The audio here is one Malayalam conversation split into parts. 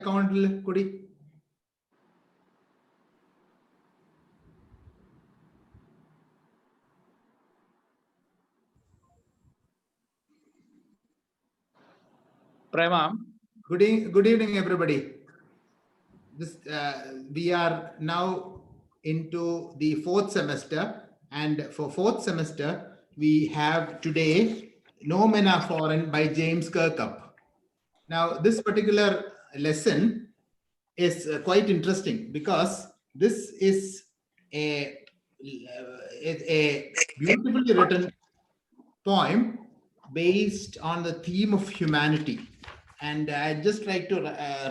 അക്കൗണ്ടിൽ കൂടി Prema. Good evening, everybody. We are now into the fourth semester, and for fourth semester, we have today Nomina Foreign by James Kirkup. Now, this particular lesson is quite interesting because this is a beautifully written poem based on the theme of humanity. And I'd just like to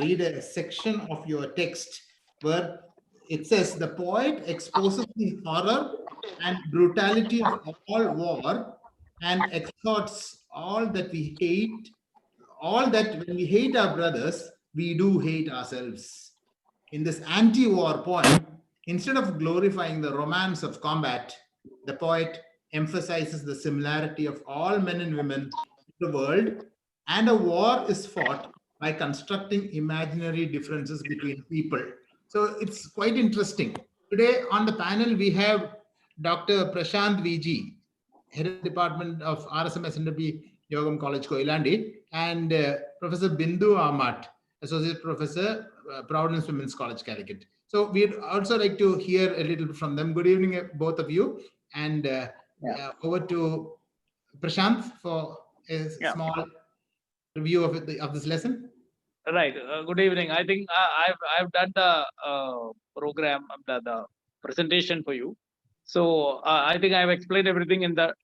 read a section of your text where it says, the poet exposes the horror and brutality of all war and exhorts all that we hate, all that when we hate our brothers, we do hate ourselves. In this anti-war poem, instead of glorifying the romance of combat, the poet emphasizes the similarity of all men and women in the world, and a war is fought by constructing imaginary differences between people. So it's quite interesting. Today on the panel, we have Dr. Prashant VG, Head of Department of RSMS NWP Yogam College, Koilandi, and Professor Bindu Amat, Associate Professor, Providence Women's College, Calicut. So we'd also like to hear a little bit from them. Good evening, both of you. And over to Prashant for a small review of this lesson. Right. Good evening. I think I've done the program, the presentation for you. So I think I've explained everything in that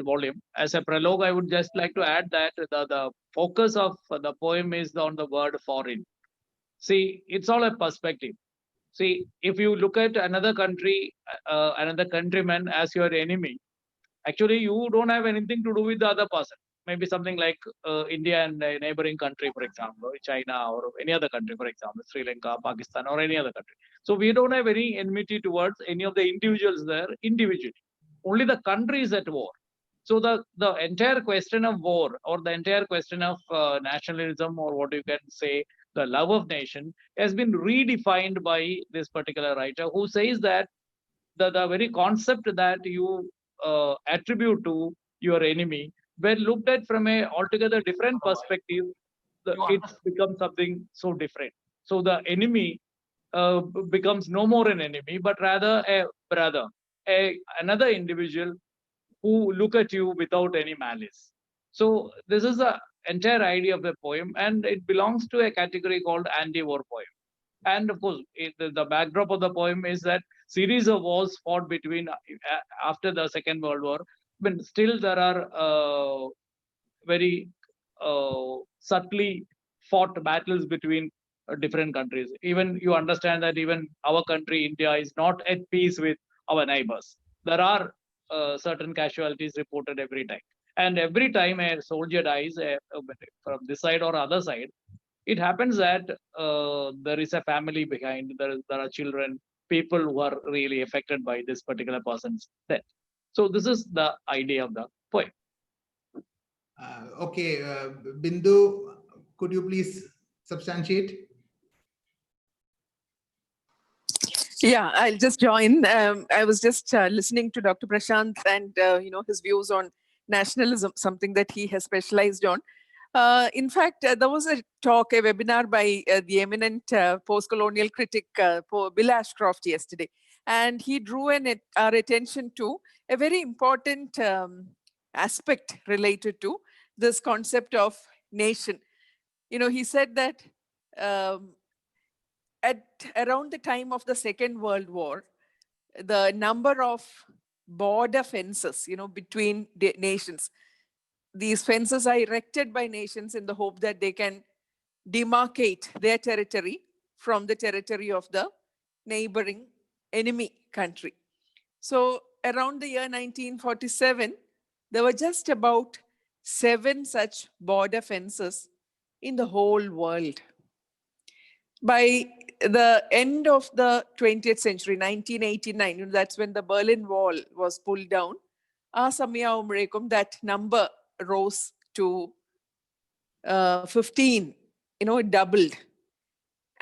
volume. As a prologue, I would just like to add that the focus of the poem is on the word foreign. See, it's all a perspective. See, if you look at another country, another countryman as your enemy, actually you don't have anything to do with the other person. Maybe something like India and a neighboring country, for example, China or any other country, for example, Sri Lanka, Pakistan, or any other country. So we don't have any enmity towards any of the individuals there individually. Only the country is at war. So the entire question of war, or the entire question of nationalism, or what you can say, the love of nation, has been redefined by this particular writer, who says that the very concept that you attribute to your enemy, when looked at from a altogether different perspective, it becomes something so different. So the enemy becomes no more an enemy, but rather a brother, another individual who look at you without any malice. So this is the entire idea of the poem, and it belongs to a category called anti-war poem. And of course, the backdrop of the poem is that series of wars fought between after the Second World War, but still there are very subtly fought battles between different countries. Even you understand that even our country, India, is not at peace with our neighbors. There are certain casualties reported every time. And every time a soldier dies from this side or other side, it happens that there is a family behind, there are children, people who are really affected by this particular person's death. So this is the idea of the poem. Okay, Bindu, could you please substantiate? Yeah, I'll just join. I was just listening to Dr. Prashant and his views on nationalism, something that he has specialized on. In fact, there was a talk, a webinar by the eminent post-colonial critic Bill Ashcroft yesterday, and he drew our attention to a very important aspect related to this concept of nation. He said that at around the time of the Second World War, the number of border fences, between the nations, these fences are erected by nations in the hope that they can demarcate their territory from the territory of the neighboring enemy country. So around the year 1947, there were just about 7 such border fences in the whole world. By the end of the 20th century, 1989, that's when the Berlin Wall was pulled down, that number rose to 15, it doubled.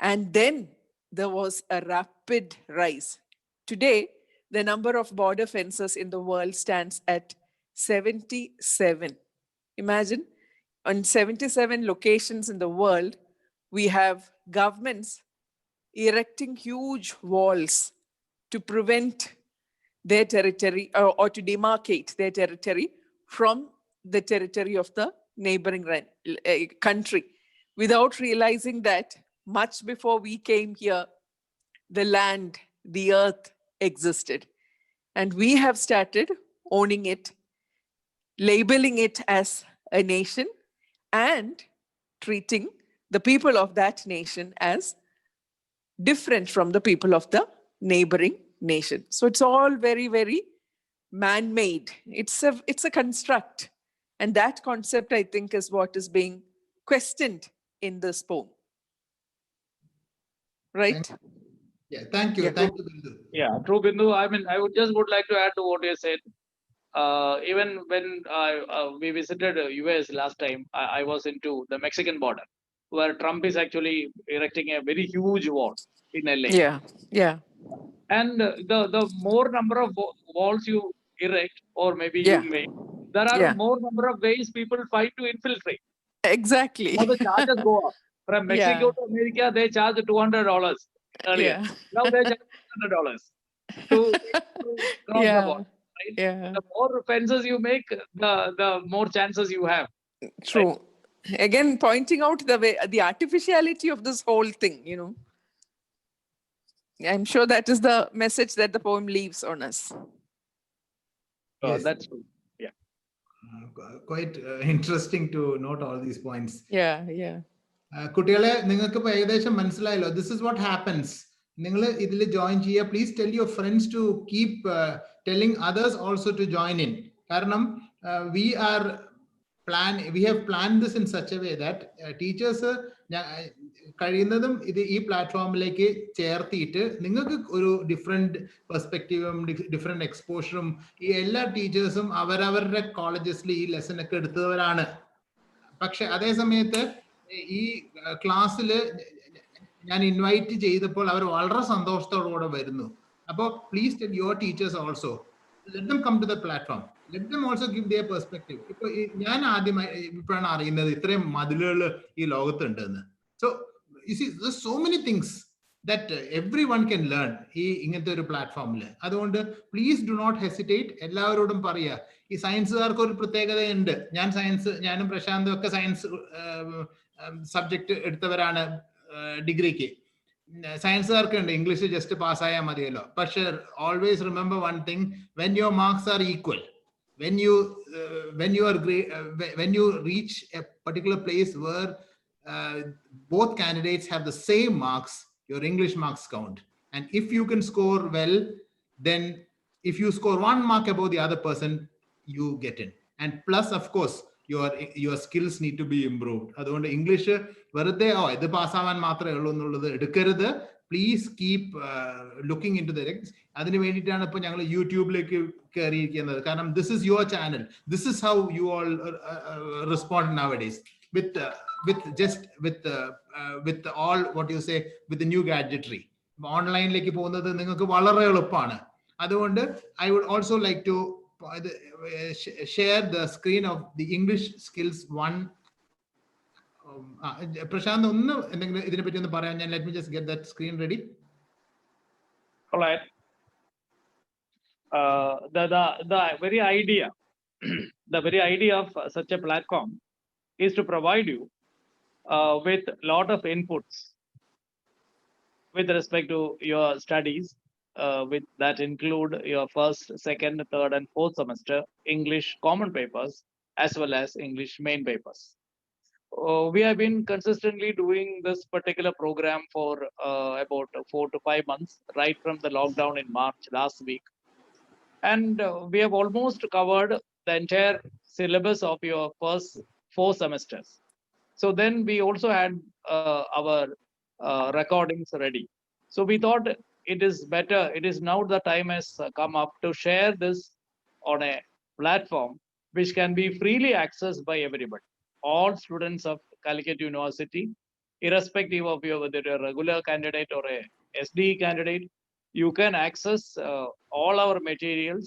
And then there was a rapid rise. Today, the number of border fences in the world stands at 77. Imagine, on 77 locations in the world, we have governments erecting huge walls to prevent their territory or to demarcate their territory from the territory of the neighboring country, without realizing that much before we came here, the land, the earth existed. And we have started owning it, labeling it as a nation, and treating the people of that nation as different from the people of the neighboring nation. So it's all very, very man-made. It's a construct. And that concept, I think, is what is being questioned in this poem. Right? Yeah, thank you. Yeah. Thank you, Bindu. Yeah, true, Bindu. I mean, I would like to add to what you said. Even when we visited US last time, I was into the Mexican border, where Trump is actually erecting a very huge wall in LA. Yeah, yeah. And the more number of walls you erect, or maybe Yeah. you make, there are more number of ways people find to infiltrate. Exactly. Now the charges go up. From Mexico to America, they charge $200 earlier. Yeah. Now they charge $100 to cross the border. Right? Yeah. The more fences you make, the more chances you have. True. Right? Again, pointing out the artificiality of this whole thing, you know. I'm sure that is the message that the poem leaves on us. Yes. That's true. Yeah. Quite interesting to note all these points. Yeah, yeah. കുട്ടികളെ നിങ്ങൾക്ക് ഇപ്പോൾ ഏകദേശം മനസ്സിലായല്ലോ. This is what happens. നിങ്ങൾ ഇതിൽ ജോയിൻ ചെയ്യുക. Please tell your friends to keep telling others also to join in. കാരണം we have plan this in such a way that teachers കഴിയുന്നതും ഈ പ്ലാറ്റ്ഫോമിലേക്ക് ചേർത്തിയിട്ട് നിങ്ങൾക്ക് ഒരു ഡിഫറെന്റ് പെർസ്പെക്റ്റീവും ഡിഫറെന്റ് എക്സ്പോഷറും ഈ എല്ലാ ടീച്ചേഴ്സും അവരവരുടെ കോളേജസിൽ ഈ ലെസൺ ഒക്കെ എടുത്തവരാണ്. പക്ഷെ അതേ സമയത്ത് ഈ ക്ലാസ്സിൽ ഞാൻ ഇൻവൈറ്റ് ചെയ്തപ്പോൾ അവർ വളരെ സന്തോഷത്തോടുകൂടെ വരുന്നു. അപ്പോൾ please tell your teachers also, let them come to the platform, let them also give their perspective. ഇപ്പൊ ഞാൻ ആദ്യമായി ഇപ്പോഴാണ് അറിയുന്നത് ഇത്രയും മതിലുകൾ ഈ ലോകത്തുണ്ടെന്ന്. So you see so many things that everyone can learn ഈ ഇങ്ങനത്തെ ഒരു പ്ലാറ്റ്ഫോമിൽ. അതുകൊണ്ട് പ്ലീസ് ഡു നോട്ട് ഹെസിറ്റേറ്റ്. എല്ലാവരോടും പറയുക, ഈ സയൻസുകാർക്ക് ഒരു പ്രത്യേകതയുണ്ട്. ഞാനും പ്രശാന്തും ഒക്കെ സയൻസ് സബ്ജക്ട് എടുത്തവരാണ് ഡിഗ്രിക്ക്. സയൻസുകാർക്ക് ഉണ്ട് ഇംഗ്ലീഷ് ജസ്റ്റ് പാസ്സായാൽ മതിയല്ലോ. പക്ഷെ always remember one thing, when your marks are equal, when you reach a particular place where both candidates have the same marks, your English marks count. And if you can score well, then if you score 1 mark above the other person, you get in. And plus, of course, your skills need to be improved. അതുകൊണ്ട് ഇംഗ്ലീഷ് വെറുതെ ഇത് പാസ്സാവാൻ മാത്രമേ ഉള്ളൂ എന്നുള്ളത് എടുക്കരുത്. Please keep looking into the text. അതിന് വേണ്ടിയിട്ടാണ് ഇപ്പോൾ ഞങ്ങൾ യൂട്യൂബിലേക്ക് കയറിയിരിക്കുന്നത്. കാരണം this is your channel, this is how you all respond nowadays with all what you say, with the new gadgetry. ഓൺലൈനിലേക്ക് പോകുന്നത് നിങ്ങൾക്ക് വളരെ എളുപ്പമാണ്. അതുകൊണ്ട് I would also like to share the screen of the EnglishSkillsOne. Prashant, ഒന്ന് എന്തെങ്കിലും ഇതിനെ പറ്റി ഒന്ന് പറയാൻ. Let me just get that screen ready. All right. The very idea, the very idea of such a platform is to provide you with a lot of inputs with respect to your studies, with that include your first, second, third, and fourth semester English common papers as well as English main papers. We have been consistently doing this particular program for about 4 to 5 months, right from the lockdown in March last week. And we have almost covered the entire syllabus of your first 4 semesters. So then we also had our recordings ready. So we thought it is better, it is now the time has come up to share this on a platform which can be freely accessed by everybody, all students of Calicut University, irrespective of whether you're a regular candidate or a SDE candidate, you can access all our materials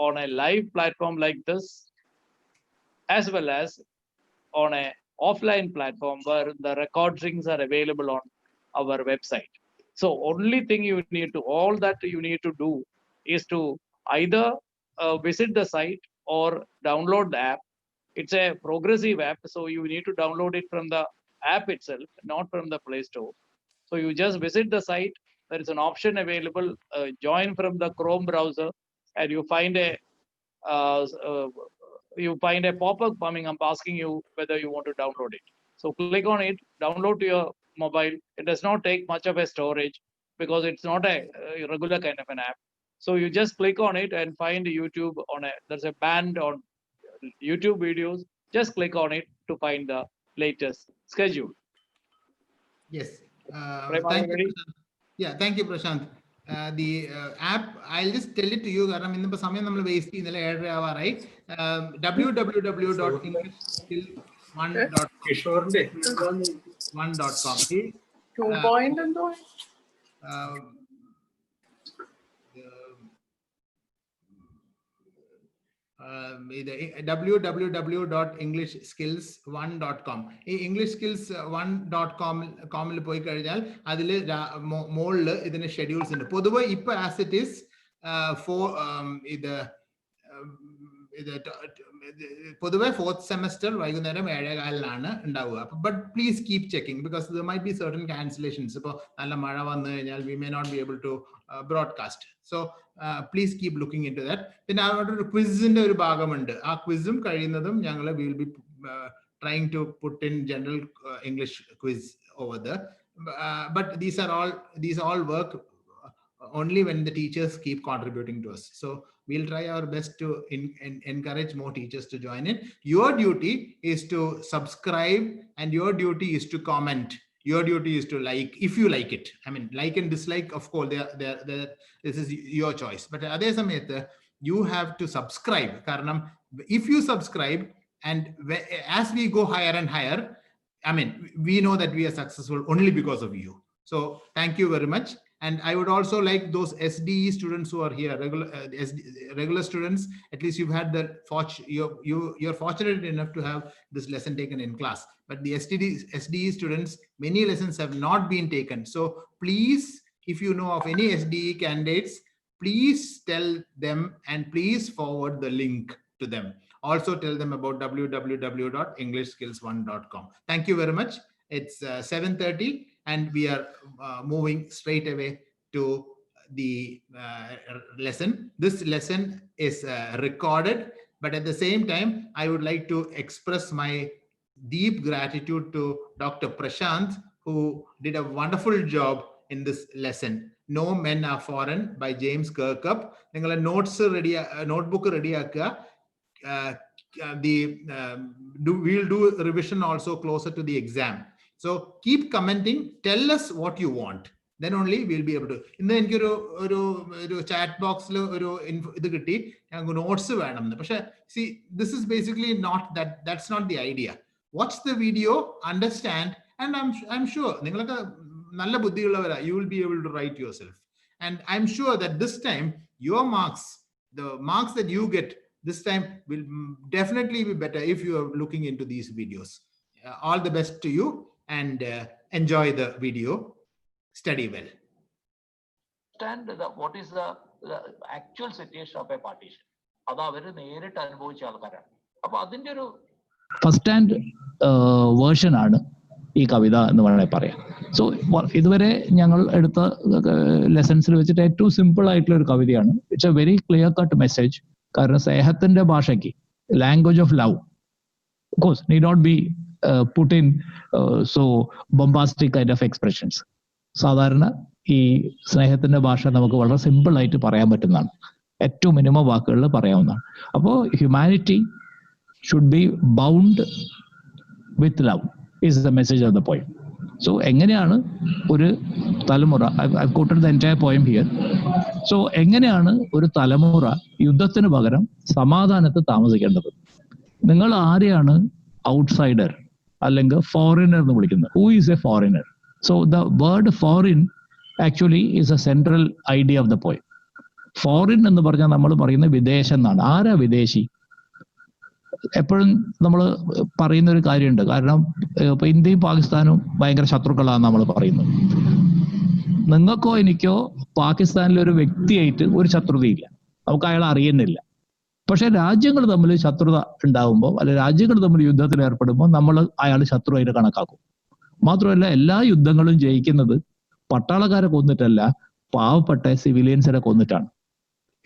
on a live platform like this, as well as on a offline platform where the recordings are available on our website. So only thing you need to, all that you need to do is to either visit the site or download the app. It's a progressive app, so you need to download it from the app itself, not from the Play Store. So you just visit the site. There is an option available, join from the Chrome browser, and you find a pop-up coming up asking you whether you want to download it. So click on it, download to your mobile. It does not take much of a storage because it's not a regular kind of an app. So you just click on it and find YouTube there's a band on YouTube videos. Just click on it to find the latest schedule. Yes. Prem, Thank ready? you. Yeah, thank you, Prashant. The app, I'll just tell it to you. Because in the സമയം നമ്മൾ waste ചെയ്യുന്നില്ല, 7:30 ആയി. www.englishskills1.com. 2.0. www.englishskills1.com. ഈ EnglishSkills1.com പോയി കഴിഞ്ഞാൽ അതിൽ മുകളിൽ ഇതിന്റെ ഷെഡ്യൂൾസ് ഉണ്ട്. പൊതുവെ ഇപ്പൊ ആസ് ഇറ്റ് ഈസ് പൊതുവെ 4th സെമസ്റ്റർ വൈകുന്നേരം 7:15 ഉണ്ടാവുക. But please keep checking because there might be certain cancellations. ഇപ്പോൾ നല്ല മഴ വന്നു കഴിഞ്ഞാൽ we may not be able to broadcast. So please keep looking into that. പിന്നെ അവിടെ ഒരു ക്വിസിന്റെ ഒരു ഭാഗമുണ്ട്. ആ ക്വിസും കഴിയുന്നതും ഞങ്ങൾ will be trying to put in general English quiz over there. But these all work only when the teachers keep contributing to us. So we'll try our best to encourage more teachers to join in. Your duty is to subscribe and your duty is to comment. Your duty is to like, if you like it. I mean, like and dislike, of course, this is your choice. But adhe samayathe, you have to subscribe. Karanam, if you subscribe, and as we go higher and higher, I mean, we know that we are successful only because of you. So thank you very much. And I would also like those SDE students who are here, regular students, at least you've had the you're fortunate enough to have this lesson taken in class. But the SDE students, many lessons have not been taken. So please, if you know of any SDE candidates, please tell them and please forward the link to them. Also tell them about www.englishskills1.com. Thank you very much. It's 7:30 and we are moving straight away to the lesson. This lesson is recorded, but at the same time, I would like to express my deep gratitude to Dr. Prashant, who did a wonderful job in this lesson. No Men Are Foreign by James Kirkup. Ningala notes ready, notebook ready akka. We'll do revision also closer to the exam. So keep commenting. Tell us what you want. Then only we'll be able to. In the chat box, notes. See, this is basically not that. That's not the idea. Watch the video, understand, and I'm sure you will be able to write yourself. And I'm sure that this time your marks, the marks that you get this time, will definitely be better if you are looking into these videos. All the best to you and enjoy the video. Study well. Understand what is the actual situation of a partition. First hand version ആണ് ഈ കവിത എന്ന് വേണമെങ്കിൽ പറയാം. സോ ഇതുവരെ ഞങ്ങൾ എടുത്ത ലെസൺസിൽ വെച്ചിട്ട് ഏറ്റവും സിമ്പിൾ ആയിട്ടുള്ള ഒരു കവിതയാണ്. It's a very clear cut message. കാരണം സ്നേഹത്തിന്റെ ഭാഷയ്ക്ക്, language of love, of course need not be put in so bombastic kind of expressions. സാധാരണ ഈ സ്നേഹത്തിന്റെ ഭാഷ നമുക്ക് വളരെ സിമ്പിൾ ആയിട്ട് പറയാൻ പറ്റുന്നതാണ്. ഏറ്റവും മിനിമം വാക്കുകളിൽ പറയാവുന്നതാണ്. അപ്പോൾ humanity should be bound with love is the message of the poem. So എങ്ങനെയാണ് ഒരു തലമുറ, I've quoted the entire poem here. So എങ്ങനെയാണ് ഒരു തലമുറ യുദ്ധത്തിന് പകരം സമാധാനത്തിൽ താമസിക്കേണ്ടത്? നിങ്ങൾ ആരെയാണ് ഔട്ട്സൈഡർ, അല്ലെങ്കിൽ ഫോറിനർ എന്ന് വിളിക്കുന്നത്. Who is A foreigner? So the word foreign actually is A central idea of the poem. Foreign എന്ന് പറഞ്ഞാൽ നമ്മൾ പറയുന്നത് വിദേശം എന്നാണ്. ആരാ വിദേശി? എപ്പോഴും നമ്മൾ പറയുന്ന ഒരു കാര്യമുണ്ട്. കാരണം ഇപ്പൊ ഇന്ത്യയും പാകിസ്ഥാനും ഭയങ്കര ശത്രുക്കളാണ് നമ്മൾ പറയുന്നത്. നിങ്ങൾക്കോ എനിക്കോ പാകിസ്ഥാനിലെ ഒരു വ്യക്തിയായിട്ട് ഒരു ശത്രുതയില്ല, നമുക്ക് അയാളെ അറിയുന്നില്ല. പക്ഷെ രാജ്യങ്ങൾ തമ്മിൽ ശത്രുത ഉണ്ടാകുമ്പോൾ, അല്ലെ രാജ്യങ്ങൾ തമ്മിൽ യുദ്ധത്തിൽ ഏർപ്പെടുമ്പോൾ നമ്മൾ അയാൾ ശത്രുവായിട്ട് കണക്കാക്കും. മാത്രമല്ല, എല്ലാ യുദ്ധങ്ങളും ജയിക്കുന്നത് പട്ടാളക്കാരെ കൊന്നിട്ടല്ല, പാവപ്പെട്ട സിവിലിയൻസിനെ കൊന്നിട്ടാണ്.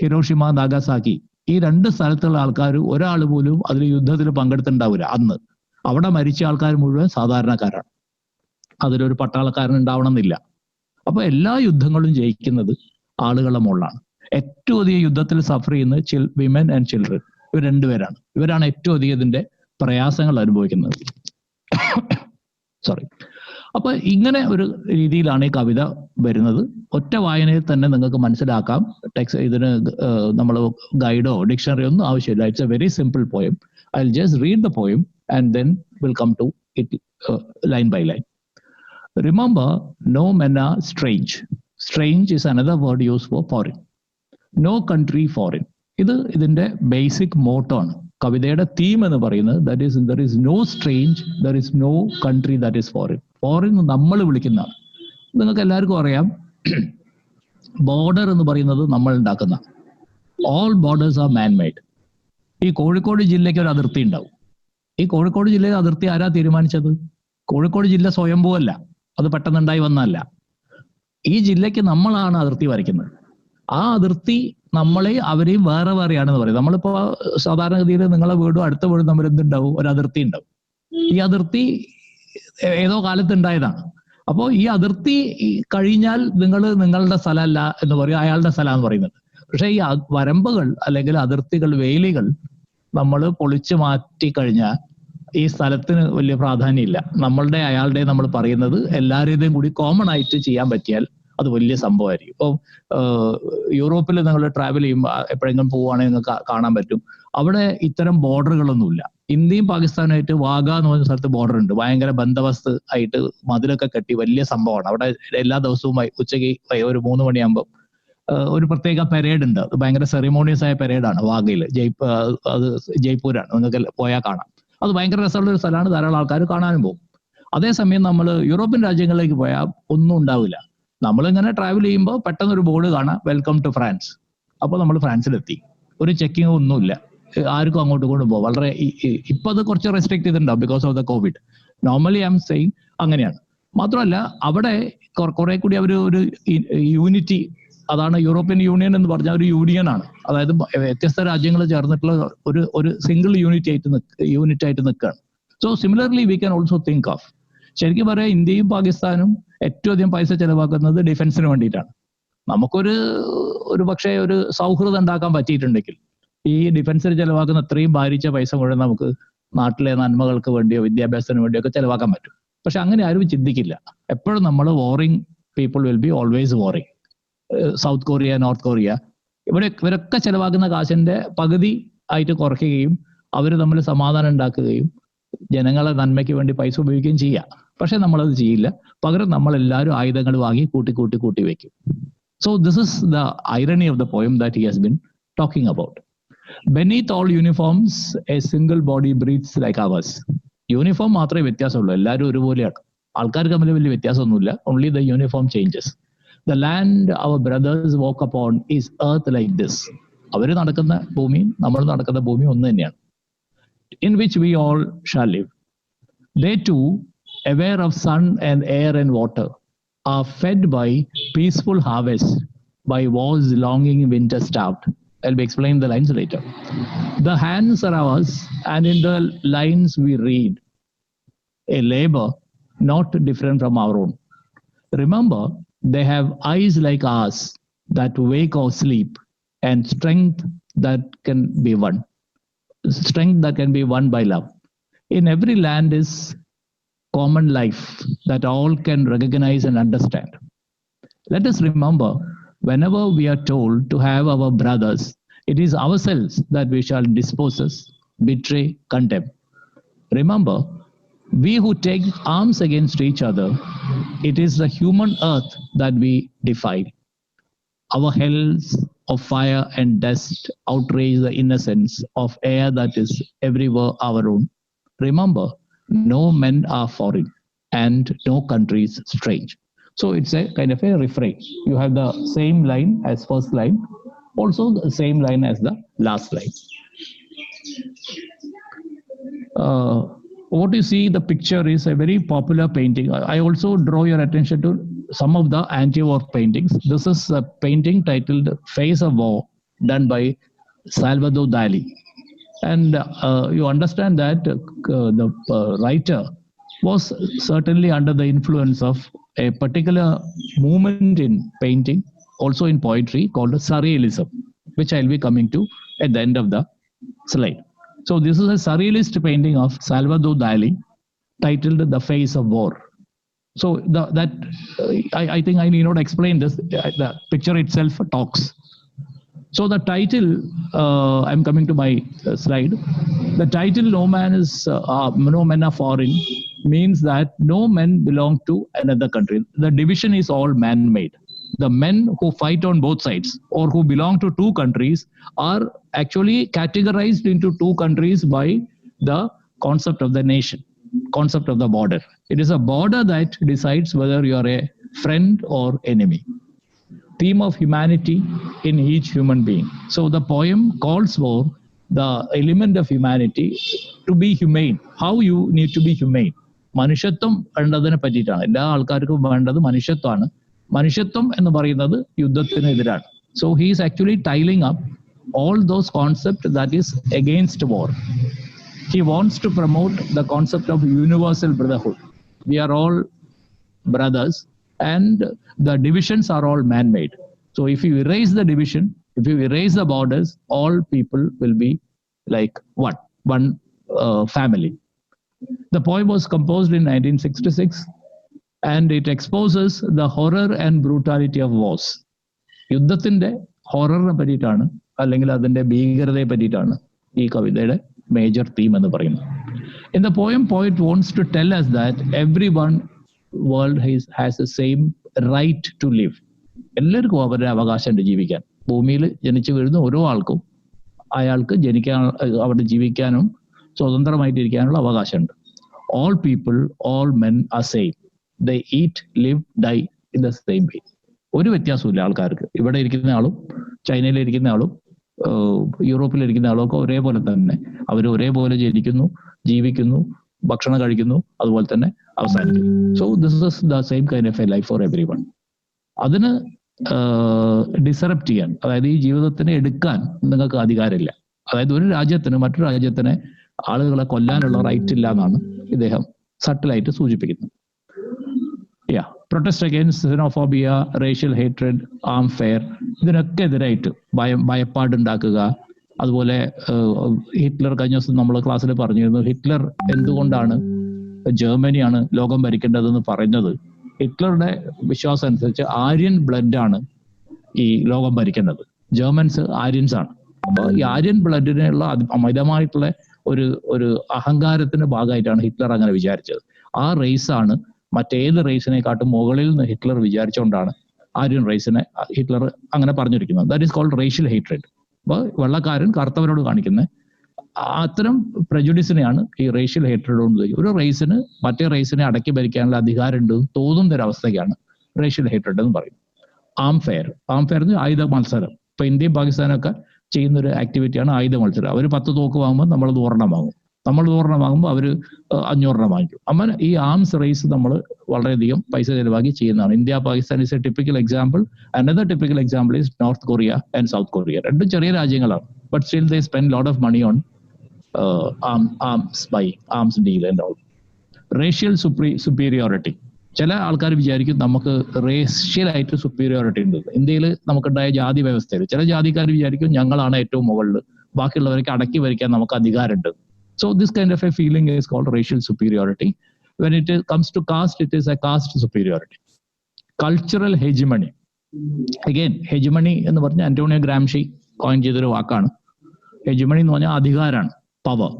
ഹിരോഷിമ, നാഗാസാക്കി ഈ 2 സ്ഥലത്തുള്ള ആൾക്കാർ ഒരാൾ പോലും അതിൽ യുദ്ധത്തിൽ പങ്കെടുത്തിട്ടുണ്ടാവില്ല. അന്ന് അവിടെ മരിച്ച ആൾക്കാർ മുഴുവൻ സാധാരണക്കാരാണ്, അതിലൊരു പട്ടാളക്കാരൻ ഉണ്ടാവണമെന്നില്ല. അപ്പൊ എല്ലാ യുദ്ധങ്ങളും ജയിക്കുന്നത് ആളുകളുടെ മുകളിലാണ്. ഏറ്റവും അധികം യുദ്ധത്തിൽ സഫർ ചെയ്യുന്നത് വിമൻ ആൻഡ് ചിൽഡ്രൻ, ഇവർ 2 പേരാണ്. ഇവരാണ് ഏറ്റവും അധികം ഇതിന്റെ പ്രയാസങ്ങൾ അനുഭവിക്കുന്നത്. സോറി. അപ്പൊ ഇങ്ങനെ ഒരു രീതിയിലാണ് ഈ കവിത വരുന്നത്. ഒറ്റ വായനയിൽ തന്നെ നിങ്ങൾക്ക് മനസ്സിലാക്കാം. ഇതിന് നമ്മൾ ഗൈഡോ ഡിക്ഷണറിയോ ഒന്നും ആവശ്യമില്ല. It's a very simple poem. I will just read the poem and then will come to it line by line. Remember, no men are strange. Strange is another word used for foreign. No country foreign. ഇതിന്റെ ബേസിക് മോട്ടോ ആണ്. കവിതയുടെ തീം എന്ന് പറയുന്നത് there is no strange, there is no country that is foreign. Foreign നമ്മൾ വിളിക്കുന്നതാണ്. നിങ്ങൾക്ക് എല്ലാവർക്കും അറിയാം, ബോർഡർ എന്ന് പറയുന്നത് നമ്മൾ ഉണ്ടാക്കുന്ന. All borders are man made. ഈ കോഴിക്കോട് ജില്ലയ്ക്ക് ഒരു അതിർത്തി ഉണ്ടാവും. ഈ കോഴിക്കോട് ജില്ലയിലെ അതിർത്തി ആരാ തീരുമാനിച്ചത്? കോഴിക്കോട് ജില്ല സ്വയംഭൂവല്ല, അത് പെട്ടെന്നുണ്ടായി വന്നല്ല. ഈ ജില്ലയ്ക്ക് നമ്മളാണ് അതിർത്തി വരയ്ക്കുന്നത്. ആ അതിർത്തി നമ്മളെയും അവരെയും വേറെ വേറെയാണെന്ന് പറയും. നമ്മളിപ്പോ സാധാരണഗതിയിൽ നിങ്ങളെ വീടും അടുത്ത വീടും തമ്മിൽ എന്തുണ്ടാവും? ഒരു അതിർത്തി ഉണ്ടാവും. ഈ അതിർത്തി ഏതോ കാലത്ത് ഉണ്ടായതാണ്. അപ്പോൾ ഈ അതിർത്തി കഴിഞ്ഞാൽ നിങ്ങളുടെ സ്ഥലമല്ല എന്ന് പറയും, അയാളുടെ സ്ഥലം എന്ന് പറയുന്നത്. പക്ഷെ ഈ വരമ്പുകൾ അല്ലെങ്കിൽ അതിർത്തികൾ, വേലികൾ നമ്മൾ പൊളിച്ചു മാറ്റി കഴിഞ്ഞാൽ ഈ സ്ഥലത്തിന് വലിയ പ്രാധാന്യമില്ല. നമ്മളുടെ അയാളുടെ നമ്മൾ പറയുന്നത് എല്ലാവരുടെയും കൂടി കോമൺ ആയിട്ട് ചെയ്യാൻ പറ്റിയാൽ അത് വലിയ സംഭവമായിരിക്കും. ഇപ്പോൾ യൂറോപ്പിൽ നിങ്ങൾ ട്രാവൽ ചെയ്യുമ്പോൾ എപ്പോഴെങ്കിലും പോവുകയാണെങ്കിൽ നിങ്ങൾക്ക് കാണാൻ പറ്റും, അവിടെ ഇത്തരം ബോർഡറുകളൊന്നുമില്ല. ഇന്ത്യയും പാകിസ്ഥാനുമായിട്ട് വാഗ എന്ന് പറഞ്ഞ സ്ഥലത്ത് ബോർഡർ ഉണ്ട്. ഭയങ്കര ബന്ദോബസ്ത് ആയിട്ട് മതിലൊക്കെ കെട്ടി വലിയ സംഭവമാണ്. അവിടെ എല്ലാ ദിവസവും ഉച്ചയ്ക്ക് ഒരു 3 മണിയാകുമ്പോൾ ഒരു പ്രത്യേക പെരേഡ് ഉണ്ട്. അത് ഭയങ്കര സെറിമോണിയസ് ആയ പെരേഡാണ് വാഗയിൽ. അത് ജയ്പൂരാണ്, നിങ്ങൾക്ക് പോയാൽ കാണാം. അത് ഭയങ്കര രസമുള്ള ഒരു സ്ഥലമാണ്, ധാരാളം ആൾക്കാർ കാണാനും പോകും. അതേസമയം നമ്മൾ യൂറോപ്യൻ രാജ്യങ്ങളിലേക്ക് പോയാൽ ഒന്നും ഉണ്ടാവില്ല. നമ്മളിങ്ങനെ ട്രാവൽ ചെയ്യുമ്പോൾ പെട്ടെന്ന് ഒരു ബോർഡ് കാണാം, വെൽക്കം ടു ഫ്രാൻസ്. അപ്പോൾ നമ്മൾ ഫ്രാൻസിലെത്തി. ഒരു ചെക്കിങ് ഒന്നുമില്ല, ആർക്കും അങ്ങോട്ടും ഇങ്ങോട്ടും പോകും. വളരെ ഇപ്പൊ അത് കുറച്ച് റെസ്ട്രിക്ട് ചെയ്തിട്ടുണ്ടാവും because of the Covid. Normally I am saying അങ്ങനെയാണ്. മാത്രമല്ല അവിടെ കുറെ കൂടി അവർ ഒരു യൂണിറ്റി, അതാണ് യൂറോപ്യൻ യൂണിയൻ എന്ന് പറഞ്ഞ ഒരു യൂണിയൻ ആണ്. അതായത് വ്യത്യസ്ത രാജ്യങ്ങൾ ചേർന്നിട്ടുള്ള ഒരു സിംഗിൾ യൂണിറ്റ് ആയിട്ട് നിൽക്കുകയാണ്. So similarly we can also think of, ശരിക്കും പറയാം, ഇന്ത്യയും പാകിസ്ഥാനും ഏറ്റവും അധികം പൈസ ചെലവാക്കുന്നത് ഡിഫൻസിന് വേണ്ടിയിട്ടാണ്. നമുക്കൊരു പക്ഷേ ഒരു സൗഹൃദം ഉണ്ടാക്കാൻ പറ്റിയിട്ടുണ്ടെങ്കിൽ ഈ ഡിഫൻസിന് ചെലവാക്കുന്ന അത്രയും ഭാരിച്ച പൈസ മുഴുവൻ നമുക്ക് നാട്ടിലെ നന്മകൾക്ക് വേണ്ടിയോ വിദ്യാഭ്യാസത്തിന് വേണ്ടിയോ ഒക്കെ ചെലവാക്കാൻ പറ്റും. പക്ഷെ അങ്ങനെ ആരും ചിന്തിക്കില്ല. എപ്പോഴും നമ്മൾ warring people will be always warring. South Korea, north Korea, ഇവരൊക്കെ ചെലവാക്കുന്ന കാശിന്റെ പകുതി ആയിട്ട് കുറയ്ക്കുകയും അവർ തമ്മിൽ സമാധാനം ഉണ്ടാക്കുകയും ജനങ്ങളെ നന്മയ്ക്ക് വേണ്ടി പൈസ ഉപയോഗിക്കുകയും ചെയ്യാം. പക്ഷെ നമ്മളത് ചെയ്യില്ല. പകരം നമ്മളെല്ലാവരും ആയുധങ്ങൾ വാങ്ങി കൂട്ടി വെക്കും. So this is the irony of the poem that he has been talking about. Beneath all uniforms, a single body breathes like ours. Uniform മാത്രമേ വ്യത്യാസമുള്ളൂ, എല്ലാവരും ഒരുപോലെയാണ്. ആൾക്കാർക്ക് തമ്മിൽ വലിയ വ്യത്യാസമൊന്നുമില്ല. Only the uniform changes. The land our brothers walk upon is earth like this. അവർ നടക്കുന്ന ഭൂമിയും നമ്മൾ നടക്കുന്ന ഭൂമിയും ഒന്ന് തന്നെയാണ്. In which we all shall live. They too, aware of sun and air and water, are fed by peaceful harvest, by war's longing winter starved. I'll be explaining the lines later. The hands are ours, and in the lines we read a labor not different from our own. Remember, they have eyes like ours that wake or sleep, and strength that can be won by love. In every land is common life that all can recognize and understand. Let us remember, whenever we are told to have our brothers, it is ourselves that we shall dispossess, betray, condemn. Remember, We who take arms against each other, it is the human earth that we defy. Our hells of fire and dust outrage the innocence of air that is everywhere our own. Remember, no men are foreign and no countries strange. So it's a kind of a refrain. You have the same line as first line, also the same line as the last line. What you see, the picture is a very popular painting. I also draw your attention to some of the anti-war paintings. This is a painting titled Face of War, done by Salvador Dali. And you understand that the writer was certainly under the influence of a particular movement in painting, also in poetry, called Surrealism, which I'll be coming to at the end of the slide. So this is a surrealist painting of Salvador Dali titled The Face of War. So I think I need not explain this. The picture itself talks. So the title, I'm coming to my slide. The title "No Men Are Foreign" means that no men belong to another country. The division is all man-made. The men who fight on both sides or who belong to two countries are actually categorized into two countries by the concept of the nation, concept of the border. It is a border that decides whether you are a friend or enemy. Theme of humanity in each human being. So the poem calls for the element of humanity to be humane. How you need to be humane. മനുഷ്യത്വം വേണ്ടതിനെ പറ്റിയിട്ടാണ്. എല്ലാ ആൾക്കാർക്കും വേണ്ടത് മനുഷ്യത്വമാണ്. മനുഷ്യത്വം എന്ന് പറയുന്നത് യുദ്ധത്തിനെതിരാണ്. So he is actually tiling up all those concepts that is against war. He wants to promote the concept of universal brotherhood. We are all brothers and the divisions are all man-made. So if you erase the division, if you erase the borders, all people will be like one family. The poem was composed in 1966 and it exposes the horror and brutality of wars. യുദ്ധത്തിന്റെ ഹൊററിനെ പറ്റിയിട്ടാണ് അല്ലെങ്കിൽ അതിന്റെ ഭീകരതയെ പറ്റിയിട്ടാണ് ഈ കവിതയുടെ മേജർ തീം എന്ന് പറയുന്നത്. In the poem, poet wants to tell us that everyone world has the same right to live. എല്ലാവർക്കും അവരുടെ അവകാശമുണ്ട് ജീവിക്കാൻ. ഭൂമിയിൽ ജനിച്ചു വീഴുന്ന ഓരോ ആൾക്കും അയാൾക്ക് അവിടെ ജീവിക്കാനും സ്വതന്ത്രമായിട്ടിരിക്കാനുള്ള അവകാശമുണ്ട്. All people, all men are same. They eat, live, die in the same way. ഒരു വ്യത്യാസമില്ല ആൾക്കാർക്ക്. ഇവിടെ ഇരിക്കുന്ന ആളും ചൈനയിൽ ഇരിക്കുന്ന ആളും യൂറോപ്പിൽ ഇരിക്കുന്ന ആളും ഒക്കെ ഒരേപോലെ തന്നെ. അവർ ഒരേപോലെ ജനിക്കുന്നു, ജീവിക്കുന്നു, ഭക്ഷണം കഴിക്കുന്നു, അതുപോലെ തന്നെ അവസാനിക്കുന്നു. So this is the same kind of A life for every one. അതിന് ഡിസറപ്റ്റ് ചെയ്യാൻ, അതായത് ഈ ജീവിതത്തിനെ എടുക്കാൻ നിങ്ങൾക്ക് അധികാരമില്ല. അതായത് ഒരു രാജ്യത്തിന് മറ്റൊരു രാജ്യത്തിനെ ആളുകളെ കൊല്ലാനുള്ള റൈറ്റ് ഇല്ല എന്നാണ് ഇദ്ദേഹം സട്ടിലായിട്ട് സൂചിപ്പിക്കുന്നത്. Protest against xenophobia, racial hatred, um fear, ഇതിനൊക്കെ എതിരായിട്ട് ഭയപ്പാടുണ്ടാക്കുക. അതുപോലെ ഹിറ്റ്ലർ, കഴിഞ്ഞ ദിവസം നമ്മൾ ക്ലാസ്സിൽ പറഞ്ഞിരുന്നു, ഹിറ്റ്ലർ എന്തുകൊണ്ടാണ് ജർമ്മനിയാണ് ലോകം ഭരിക്കേണ്ടതെന്ന് പറയുന്നത്. ഹിറ്റ്ലറുടെ വിശ്വാസം അനുസരിച്ച് ആര്യൻ ബ്ലഡ് ആണ് ഈ ലോകം ഭരിക്കുന്നത്. ജർമ്മൻസ് ആര്യൻസ് ആണ്. അപ്പോൾ ഈ ആര്യൻ ബ്ലഡിനുള്ള അമിതമായിട്ടുള്ള ഒരു അഹങ്കാരത്തിന്റെ ഭാഗമായിട്ടാണ് ഹിറ്റ്ലർ അങ്ങനെ വിചാരിച്ചത്. ആ റേസാണ് മറ്റേത് റേസിനെക്കാട്ടും മുകളിൽ നിന്ന് ഹിറ്റ്ലർ വിചാരിച്ചുകൊണ്ടാണ് ആര്യൻ റേസിനെ ഹിറ്റ്ലർ അങ്ങനെ പറഞ്ഞിരിക്കുന്നത്. That is called racial hatred. അപ്പോൾ വെള്ളക്കാരൻ കറുത്തവരോട് കാണിക്കുന്ന അത്തരം പ്രജുഡിസിനെയാണ് ഈ റേഷ്യൽ ഹേറ്റ്രഡ് കൊണ്ട്. ഒരു റേസിന് മറ്റേ റേസിനെ അടക്കി ഭരിക്കാനുള്ള അധികാരം ഉണ്ടെന്ന് തോന്നുന്ന ഒരു അവസ്ഥയ്ക്കാണ് റേഷ്യൽ ഹേറ്റ്രഡ് എന്ന് പറയുന്നത്. ആം ഫെയർ ആയുധ മത്സരം. ഇപ്പൊ ഇന്ത്യയും പാകിസ്ഥാനൊക്കെ ചെയ്യുന്ന ഒരു ആക്ടിവിറ്റിയാണ് ആയുധ മത്സരം. അവർ 10 തോക്ക് വാങ്ങുമ്പോൾ നമ്മൾ 100 വാങ്ങും, നമ്മൾ 100 വാങ്ങുമ്പോൾ അവർ 500 വാങ്ങിക്കും. അങ്ങനെ ഈ ആംസ് റേസ് നമ്മൾ വളരെയധികം പൈസ ചെലവാക്കി ചെയ്യുന്നതാണ്. India Pakistan is a typical example. Another typical example is North Korea and South Korea. രണ്ടും ചെറിയ രാജ്യങ്ങളാണ്, but still they spend lot of money on arms deal and all. Racial superiority. ചില ആൾക്കാർ വിചാരിക്കും നമുക്ക് റേഷ്യലായിട്ട് സുപ്പീരിയോറിറ്റി ഉണ്ട്. ഇന്ത്യയിൽ നമുക്കുണ്ടായ ജാതി വ്യവസ്ഥയിൽ ചില ജാതിക്കാർ വിചാരിക്കും ഞങ്ങളാണ് ഏറ്റവും മുകളിൽ, ബാക്കിയുള്ളവർക്ക് അടക്കി ഭരിക്കാൻ നമുക്ക് അധികാരമുണ്ട്. So this kind of a feeling is called racial superiority. When it comes to caste, it is a caste superiority. Cultural hegemony. Again, hegemony എന്ന് പറഞ്ഞാൽ ആന്റോണിയോ ഗ്രാംഷി കോയിൻ ചെയ്തൊരു വാക്കാണ്. ഹെജിമണി എന്ന് പറഞ്ഞാൽ അധികാരമാണ്, പവർ,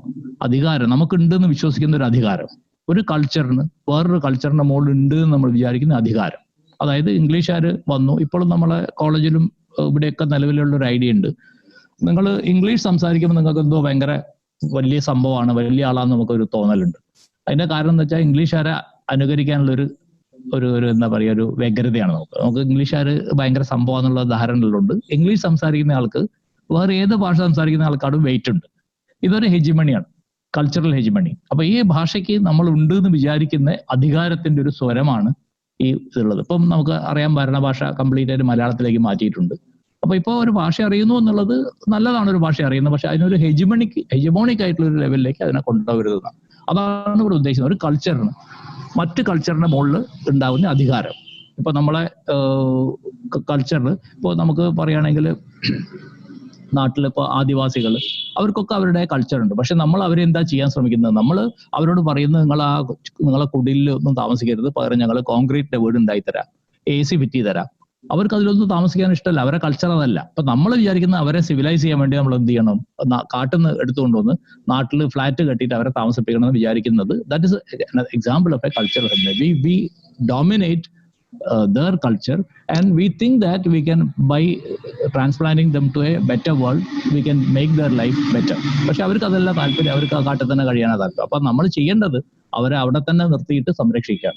അധികാരം. നമുക്കുണ്ടെന്ന് വിശ്വസിക്കുന്ന ഒരു അധികാരം. ഒരു കൾച്ചറിന് വേറൊരു കൾച്ചറിന്റെ മുകളിൽ ഉണ്ട് എന്ന് നമ്മൾ വിചാരിക്കുന്ന അധികാരം. അതായത് ഇംഗ്ലീഷുകാർ വന്നു, ഇപ്പോഴും നമ്മളെ കോളേജിലും ഇവിടെയൊക്കെ നിലവിലുള്ള ഒരു ഐഡിയ ഉണ്ട്. നിങ്ങൾ ഇംഗ്ലീഷ് സംസാരിക്കുമ്പോൾ നിങ്ങൾക്ക് എന്തോ ഭയങ്കര വലിയ സംഭവമാണ്, വലിയ ആളാന്ന് നമുക്കൊരു തോന്നലുണ്ട്. അതിന്റെ കാരണം എന്ന് വെച്ചാൽ ഇംഗ്ലീഷുകാരെ അനുകരിക്കാനുള്ളൊരു ഒരു എന്താ പറയുക, ഒരു വ്യഗ്രതയാണ് നമുക്ക് ഇംഗ്ലീഷുകാർ ഭയങ്കര സംഭവം എന്നുള്ള ധാരണകളുണ്ട്. ഇംഗ്ലീഷ് സംസാരിക്കുന്ന ആൾക്ക് വേറെ ഏത് ഭാഷ സംസാരിക്കുന്ന ആൾക്കാരും വെയിറ്റ് ഉണ്ട്. ഇതൊരു ഹെജിമണിയാണ്, കൾച്ചറൽ ഹെജിമണി. അപ്പൊ ഈ ഭാഷയ്ക്ക് നമ്മൾ ഉണ്ട് എന്ന് വിചാരിക്കുന്ന അധികാരത്തിന്റെ ഒരു സ്വരമാണ് ഈ ഇതുള്ളത്. ഇപ്പം നമുക്ക് അറിയാം, ഭരണഭാഷ കംപ്ലീറ്റ് ആയിട്ട് മലയാളത്തിലേക്ക് മാറ്റിയിട്ടുണ്ട്. അപ്പൊ ഇപ്പോൾ ഒരു ഭാഷ അറിയുന്നു എന്നുള്ളത് നല്ലതാണ്, ഒരു ഭാഷ അറിയുന്നത്. പക്ഷെ അതിനൊരു ഹെജിമോണിക് ആയിട്ടുള്ള ഒരു ലെവലിലേക്ക് അതിനെ കൊണ്ടുവരുന്നതാണ്. അതാണ് ഇവിടെ ഉദ്ദേശിക്കുന്നത്. ഒരു കൾച്ചറിന് മറ്റ് കൾച്ചറിന്റെ മുകളിൽ ഉണ്ടാവുന്ന അധികാരം. ഇപ്പൊ നമ്മളെ കൾച്ചറിൽ ഇപ്പോൾ നമുക്ക് പറയുകയാണെങ്കിൽ നാട്ടിലിപ്പോ ആദിവാസികൾ, അവർക്കൊക്കെ അവരുടെ കൾച്ചർ ഉണ്ട്. പക്ഷെ നമ്മൾ അവരെ എന്താ ചെയ്യാൻ ശ്രമിക്കുന്നത്? നമ്മൾ അവരോട് പറയുന്നത് നിങ്ങളെ കുടിലിൽ ഒന്നും താമസിക്കരുത്, പകരം ഞങ്ങൾ കോൺക്രീറ്റിന്റെ വീട് ഉണ്ടായി തരാം, AC ഫിറ്റ് ചെയ്ത് തരാം. അവർക്ക് അതിലൊന്നും താമസിക്കാൻ ഇഷ്ടമല്ല, അവരെ കൾച്ചർ അതല്ല. അപ്പൊ നമ്മൾ വിചാരിക്കുന്നത് അവരെ സിവിലൈസ് ചെയ്യാൻ വേണ്ടി നമ്മൾ എന്ത് ചെയ്യണം, കാട്ടിൽ നിന്ന് എടുത്തുകൊണ്ടുവന്ന് നാട്ടിൽ ഫ്ലാറ്റ് കെട്ടിയിട്ട് അവരെ താമസിപ്പിക്കണം എന്ന് വിചാരിക്കുന്നത്. That is example of a culture. We dominate their culture and we think that we can, by transplanting them to a better world, we can make their life better. പക്ഷെ അവർക്ക് അതല്ല താല്പര്യം, അവർക്ക് ആ കാട്ടിൽ തന്നെ കഴിയാനാണ് താല്പര്യം. അപ്പൊ നമ്മൾ ചെയ്യേണ്ടത് അവരെ അവിടെ തന്നെ നിർത്തിയിട്ട് സംരക്ഷിക്കാം.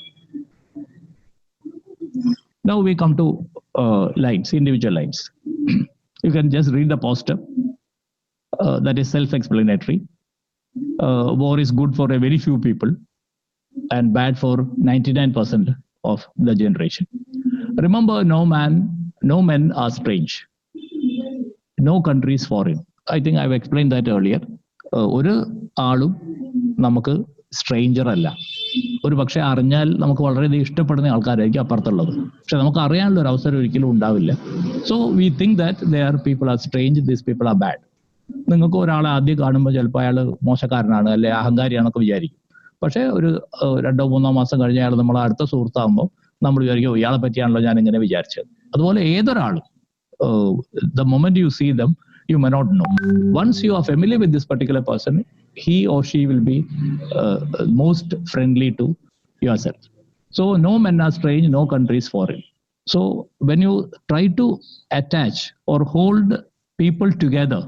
Now we come to lines, individual lines. You can just read the poster. That is self-explanatory. War is good for a very few people and bad for 99% of the generation. Remember, no men are strange. No country is foreign. I think I've explained that earlier. ഒരു ആളും നമുക്ക് സ്ട്രേഞ്ചർ അല്ല. ഒരു പക്ഷെ അറിഞ്ഞാൽ നമുക്ക് വളരെയധികം ഇഷ്ടപ്പെടുന്ന ആൾക്കാരായിരിക്കും അപ്പുറത്തുള്ളത്. പക്ഷെ നമുക്ക് അറിയാനുള്ള ഒരു അവസരം ഒരിക്കലും ഉണ്ടാവില്ല. So we think that they are people are strange, these people are bad. നിങ്ങൾക്ക് ഒരാളെ ആദ്യം കാണുമ്പോൾ ചിലപ്പോൾ അയാൾ മോശക്കാരനാണ്, അല്ലെ അഹങ്കാരിയാണൊക്കെ വിചാരിക്കും. പക്ഷെ ഒരു 2-3 മാസം കഴിഞ്ഞ അയാൾ നമ്മളെ അടുത്ത സുഹൃത്താകുമ്പോൾ നമ്മൾ വിചാരിക്കും ഇയാളെ പറ്റിയാണല്ലോ ഞാൻ ഇങ്ങനെ വിചാരിച്ചത്. അതുപോലെ ഏതൊരാളും, the moment you see them, you may not know. Once you are familiar with this particular person, he or she will be most friendly to yourself. So no men are strange, no country is foreign. So when you try to attach or hold people together,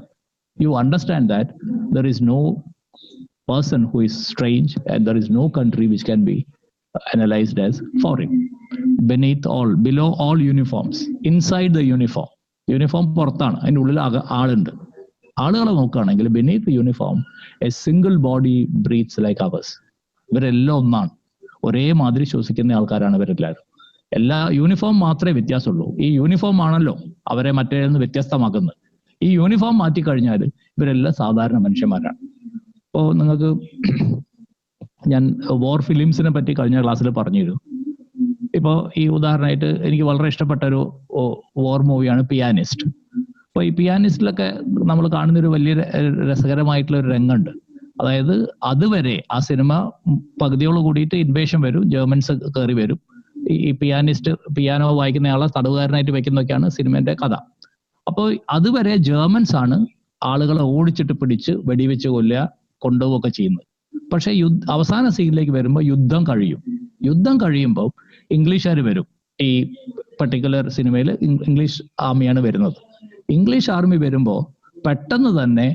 you understand that there is no person who is strange and there is no country which can be analyzed as foreign. Below all uniforms, inside the uniform പുറത്താണ്, അതിൻ്റെ ഉള്ളിൽ ആളുണ്ട്. ആളുകളെ നോക്കുകയാണെങ്കിൽ beneath the uniform a single body breathes like ours. ഇവരെല്ലാം ഒന്നാണ്, ഒരേ മാതിരി ശ്വസിക്കുന്ന ആൾക്കാരാണ് ഇവരെല്ലാവരും. എല്ലാ യൂണിഫോം മാത്രമേ വ്യത്യാസമുള്ളൂ. ഈ യൂണിഫോം ആണല്ലോ അവരെ മറ്റേ നിന്ന് വ്യത്യസ്തമാക്കുന്നത്. ഈ യൂണിഫോം മാറ്റിക്കഴിഞ്ഞാൽ ഇവരെല്ലാം സാധാരണ മനുഷ്യന്മാരാണ്. ഇപ്പോൾ നിങ്ങൾക്ക് ഞാൻ വോർ ഫിലിംസിനെ പറ്റി കഴിഞ്ഞ ക്ലാസ്സിൽ പറഞ്ഞിരുന്നു. ഇപ്പോൾ ഈ ഉദാഹരണമായിട്ട് എനിക്ക് വളരെ ഇഷ്ടപ്പെട്ട ഒരു വോർ മൂവിയാണ് പിയാനിസ്റ്റ്. അപ്പോൾ ഈ പിയാനിസ്റ്റിലൊക്കെ നമ്മൾ കാണുന്നൊരു വലിയ രസകരമായിട്ടുള്ള ഒരു രംഗമുണ്ട്. അതായത് അതുവരെ ആ സിനിമ പകുതിയോട് കൂടിയിട്ട് ഇൻവേഷൻ വരും, ജർമ്മൻസ് കയറി വരും. ഈ പിയാനോ വായിക്കുന്ന ആളെ തടവുകാരനായിട്ട് വെക്കുന്നൊക്കെയാണ് സിനിമേന്റെ കഥ. അപ്പോൾ അതുവരെ ജർമ്മൻസ് ആണ് ആളുകളെ ഓടിച്ചിട്ട് പിടിച്ച് വെടിവെച്ച് കൊല്ലുക, കൊണ്ടുപോവുകയൊക്കെ ചെയ്യുന്നത്. പക്ഷെ അവസാന സീനിലേക്ക് വരുമ്പോൾ യുദ്ധം കഴിയുമ്പോൾ ഇംഗ്ലീഷുകാർ വരും. ഈ പർട്ടിക്കുലർ സിനിമയിൽ ഇംഗ്ലീഷ് ആർമിയാണ് വരുന്നത്. ഇംഗ്ലീഷ് ആർമി വരുമ്പോൾ പെട്ടെന്ന് തന്നെ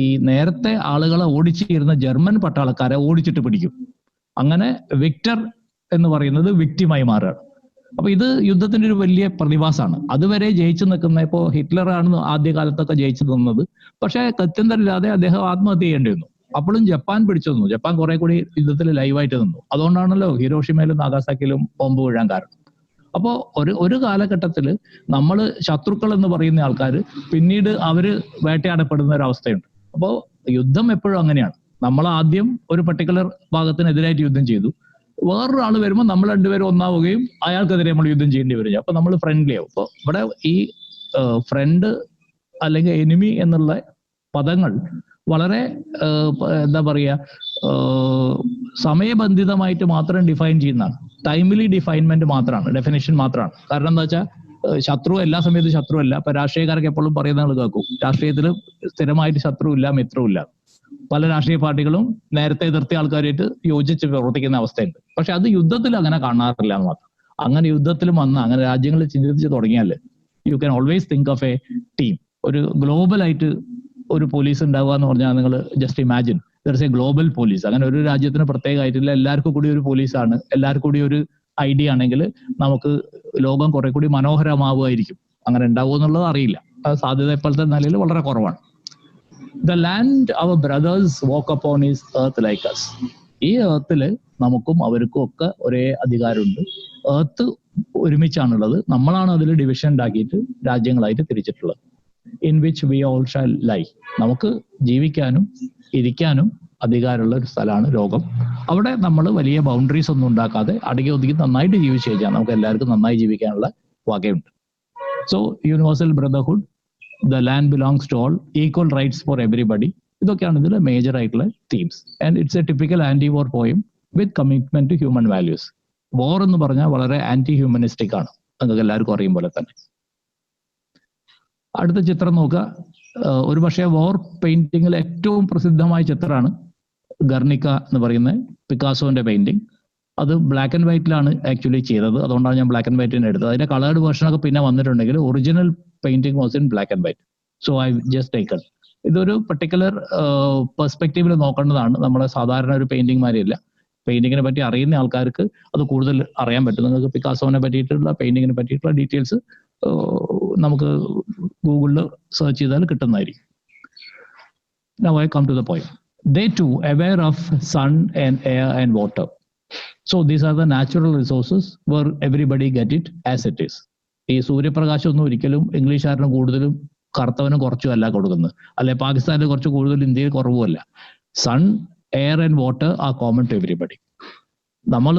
ഈ നേരത്തെ ആളുകളെ ഓടിച്ചിരുന്ന ജർമ്മൻ പട്ടാളക്കാരെ ഓടിച്ചിട്ട് പിടിക്കും. അങ്ങനെ വിക്ടർ എന്ന് പറയുന്നത് വിക്ടിമായി മാറുകയാണ്. അപ്പൊ ഇത് യുദ്ധത്തിന്റെ ഒരു വലിയ പ്രതിഭാസമാണ്. അതുവരെ ജയിച്ചു നിൽക്കുന്ന, ഇപ്പോൾ ഹിറ്റ്ലറാണ് ആദ്യകാലത്തൊക്കെ ജയിച്ചു നിന്നത്, പക്ഷെ ഗത്യന്തരമില്ലാതെ അദ്ദേഹം ആത്മഹത്യ ചെയ്യേണ്ടി വന്നു. അപ്പോഴും ജപ്പാൻ പിടിച്ചു നിന്നു. ജപ്പാൻ കുറെ കൂടി യുദ്ധത്തിൽ ലൈവായിട്ട് നിന്നു. അതുകൊണ്ടാണല്ലോ ഹിരോഷിമയിലും നാഗാസാക്കിയിലും ബോംബ് വീഴാൻ കാരണം. അപ്പോൾ ഒരു കാലഘട്ടത്തിൽ നമ്മൾ ശത്രുക്കൾ എന്ന് പറയുന്ന ആൾക്കാർ പിന്നീട് അവര് വേട്ടയാടപ്പെടുന്ന ഒരു അവസ്ഥയുണ്ട്. അപ്പോൾ യുദ്ധം എപ്പോഴും അങ്ങനെയാണ്. നമ്മൾ ആദ്യം ഒരു പർട്ടിക്കുലർ ഭാഗത്തിനെതിരായിട്ട് യുദ്ധം ചെയ്തു, വേറൊരാൾ വരുമ്പോൾ നമ്മൾ രണ്ടുപേരും ഒന്നാവുകയും അയാൾക്കെതിരെ നമ്മൾ യുദ്ധം ചെയ്യേണ്ടി വരിക. അപ്പൊ നമ്മൾ ഫ്രണ്ട്ലി ആവും. അപ്പോൾ ഇവിടെ ഈ ഫ്രണ്ട് അല്ലെങ്കിൽ എനിമി എന്നുള്ള പദങ്ങൾ വളരെ എന്താ പറയുക, സമയബന്ധിതമായിട്ട് മാത്രം ഡിഫൈൻ ചെയ്യുന്നതാണ്. ടൈംലി ഡിഫൈൻമെന്റ് മാത്രമാണ്, ഡെഫിനേഷൻ മാത്രമാണ്. കാരണം എന്താ വെച്ചാൽ ശത്രു എല്ലാ സമയത്തും ശത്രുവല്ല. ഇപ്പൊ രാഷ്ട്രീയക്കാർക്ക് എപ്പോഴും പറയുന്ന കേൾക്കും, രാഷ്ട്രീയത്തിൽ സ്ഥിരമായിട്ട് ശത്രുവില്ല, മിത്രമില്ല. പല രാഷ്ട്രീയ പാർട്ടികളും നേരത്തെ എതിർത്തിയ ആൾക്കാരായിട്ട് യോജിച്ച് പ്രവർത്തിക്കുന്ന അവസ്ഥയുണ്ട്. പക്ഷെ അത് യുദ്ധത്തിൽ അങ്ങനെ കാണാറില്ല എന്ന് മാത്രം. അങ്ങനെ യുദ്ധത്തിൽ വന്ന് അങ്ങനെ രാജ്യങ്ങൾ ചിന്തിച്ച് തുടങ്ങിയാൽ you can always think of A team. ഒരു ഗ്ലോബലായിട്ട് ഒരു പോലീസ് ഉണ്ടാവുക എന്ന് പറഞ്ഞാൽ നിങ്ങൾ just imagine there is A global police. അങ്ങനെ ഒരു രാജ്യത്തിന് പ്രത്യേകമായിട്ടില്ല, എല്ലാവർക്കും കൂടി ഒരു പോലീസാണ്, എല്ലാവർക്കും കൂടി ഒരു ഐഡിയ ആണെങ്കിൽ നമുക്ക് ലോകം കുറെ കൂടി മനോഹരമാവുമായിരിക്കും. അങ്ങനെ ഉണ്ടാവുമോ എന്നുള്ളത് അറിയില്ല. സാധ്യത ഇപ്പോഴത്തെ നിലയിൽ വളരെ കുറവാണ്. The land our brothers walk upon is earth like us. ഈ എർത്തിൽ നമുക്കും അവർക്കും ഒക്കെ ഒരേ അധികാരമുണ്ട്. എർത്ത് ഒരുമിച്ചാണുള്ളത്, നമ്മളാണ് അതിൽ ഡിവിഷൻ ഉണ്ടാക്കിയിട്ട് രാജ്യങ്ങളായിട്ട് തിരിച്ചിട്ടുള്ളത്. In which we all shall lie. നമുക്ക് ജീവിക്കാനും ഇരിക്കാനും അധികാരമുള്ള ഒരു സ്ഥലമാണ് ലോകം. അവിടെ നമ്മൾ വലിയ ബൗണ്ടറീസ് ഒന്നും ഉണ്ടാക്കാതെ അടങ്ങി ഒതുക്കി നന്നായിട്ട് ജീവിച്ചു കഴിഞ്ഞാൽ നമുക്ക് എല്ലാവർക്കും നന്നായി ജീവിക്കാനുള്ള വകയുണ്ട്. So universal brotherhood, the land belongs to all, equal rights for everybody. ഇതൊക്കെയാണ് ഇതിലെ മേജർ ആയിട്ടുള്ള themes. And it's a typical anti war poem with commitment to human values. War എന്ന് പറഞ്ഞാൽ വളരെ ആന്റി ഹ്യൂമനിസ്റ്റിക് ആണ്, നിങ്ങൾക്ക് എല്ലാവർക്കും അറിയും പോലെ തന്നെ. അടുത്ത ചിത്രം നോക്കുക. ഒരു പക്ഷേ വാർ പെയിന്റിങ്ങിൽ ഏറ്റവും പ്രസിദ്ധമായ ചിത്രമാണ് ഗർണിക്ക എന്ന് പറയുന്ന പിക്കാസോന്റെ പെയിന്റിങ്. അത് ബ്ലാക്ക് ആൻഡ് വൈറ്റിലാണ് ആക്ച്വലി ചെയ്തത്, അതുകൊണ്ടാണ് ഞാൻ ബ്ലാക്ക് ആൻഡ് വൈറ്റിന് എടുത്തത്. അതിന്റെ കളേർഡ് വേർഷനൊക്കെ പിന്നെ വന്നിട്ടുണ്ടെങ്കിൽ original painting was in black and white. So I just taken. ഇതൊരു പർട്ടിക്കുലർ പെർസ്പെക്റ്റീവിൽ നോക്കേണ്ടതാണ്. നമ്മളെ സാധാരണ ഒരു പെയിന്റിംഗ് മാതിരിയല്ല. പെയിന്റിങ്ങിനെ പറ്റി അറിയുന്ന ആൾക്കാർക്ക് അത് കൂടുതൽ അറിയാൻ പറ്റും. നിങ്ങൾക്ക് പിക്കാസോനെ പറ്റിയിട്ടുള്ള പെയിന്റിങ്ങിനെ പറ്റിയിട്ടുള്ള ഡീറ്റെയിൽസ് നമുക്ക് ഗൂഗിളിൽ സെർച്ച് ചെയ്താൽ കിട്ടുന്നതായിരിക്കും. Now I come to the point. They too aware of sun and air and water. So these are the natural resources where everybody get it as it is. ഈ സൂര്യപ്രകാശം ഒന്നും ഒരിക്കലും ഇംഗ്ലീഷുകാരന് കൂടുതലും കറുത്തവനും കുറച്ചും അല്ല കൊടുക്കുന്നത്, അല്ലെ പാകിസ്ഥാനിൽ കുറച്ച് കൂടുതൽ ഇന്ത്യയിൽ കുറവുമല്ല. Sun, air and water are common to everybody. നമ്മൾ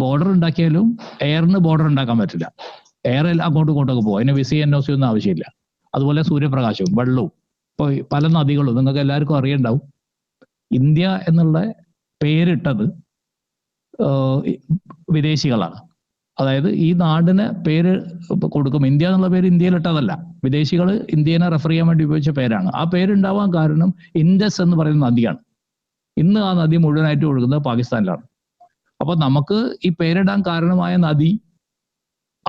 ബോർഡർ ഉണ്ടാക്കിയാലും എയറിന് ബോർഡർ ഉണ്ടാക്കാൻ പറ്റില്ല. എയർ അങ്ങോട്ടും ഇങ്ങോട്ടൊക്കെ പോകും, അതിന് വിസി NOC ഒന്നും ആവശ്യമില്ല. അതുപോലെ സൂര്യപ്രകാശവും വെള്ളവും. ഇപ്പോൾ പല നദികളും നിങ്ങൾക്ക് എല്ലാവർക്കും അറിയണ്ടാവും. ഇന്ത്യ എന്നുള്ള പേരിട്ടത് വിദേശികളാണ്. അതായത് ഈ നാടിന് പേര് കൊടുക്കും, ഇന്ത്യ എന്നുള്ള പേര് ഇന്ത്യയിൽ ഇട്ടതല്ല, വിദേശികൾ ഇന്ത്യനെ റെഫർ ചെയ്യാൻ വേണ്ടി ഉപയോഗിച്ച പേരാണ്. ആ പേരുണ്ടാവാൻ കാരണം ഇൻഡസ് എന്ന് പറയുന്ന നദിയാണ്. ഇന്ന് ആ നദി മുഴുവനായിട്ട് ഒഴുകുന്നത് പാകിസ്ഥാനിലാണ്. അപ്പൊ നമുക്ക് ഈ പേരിടാൻ കാരണമായ നദി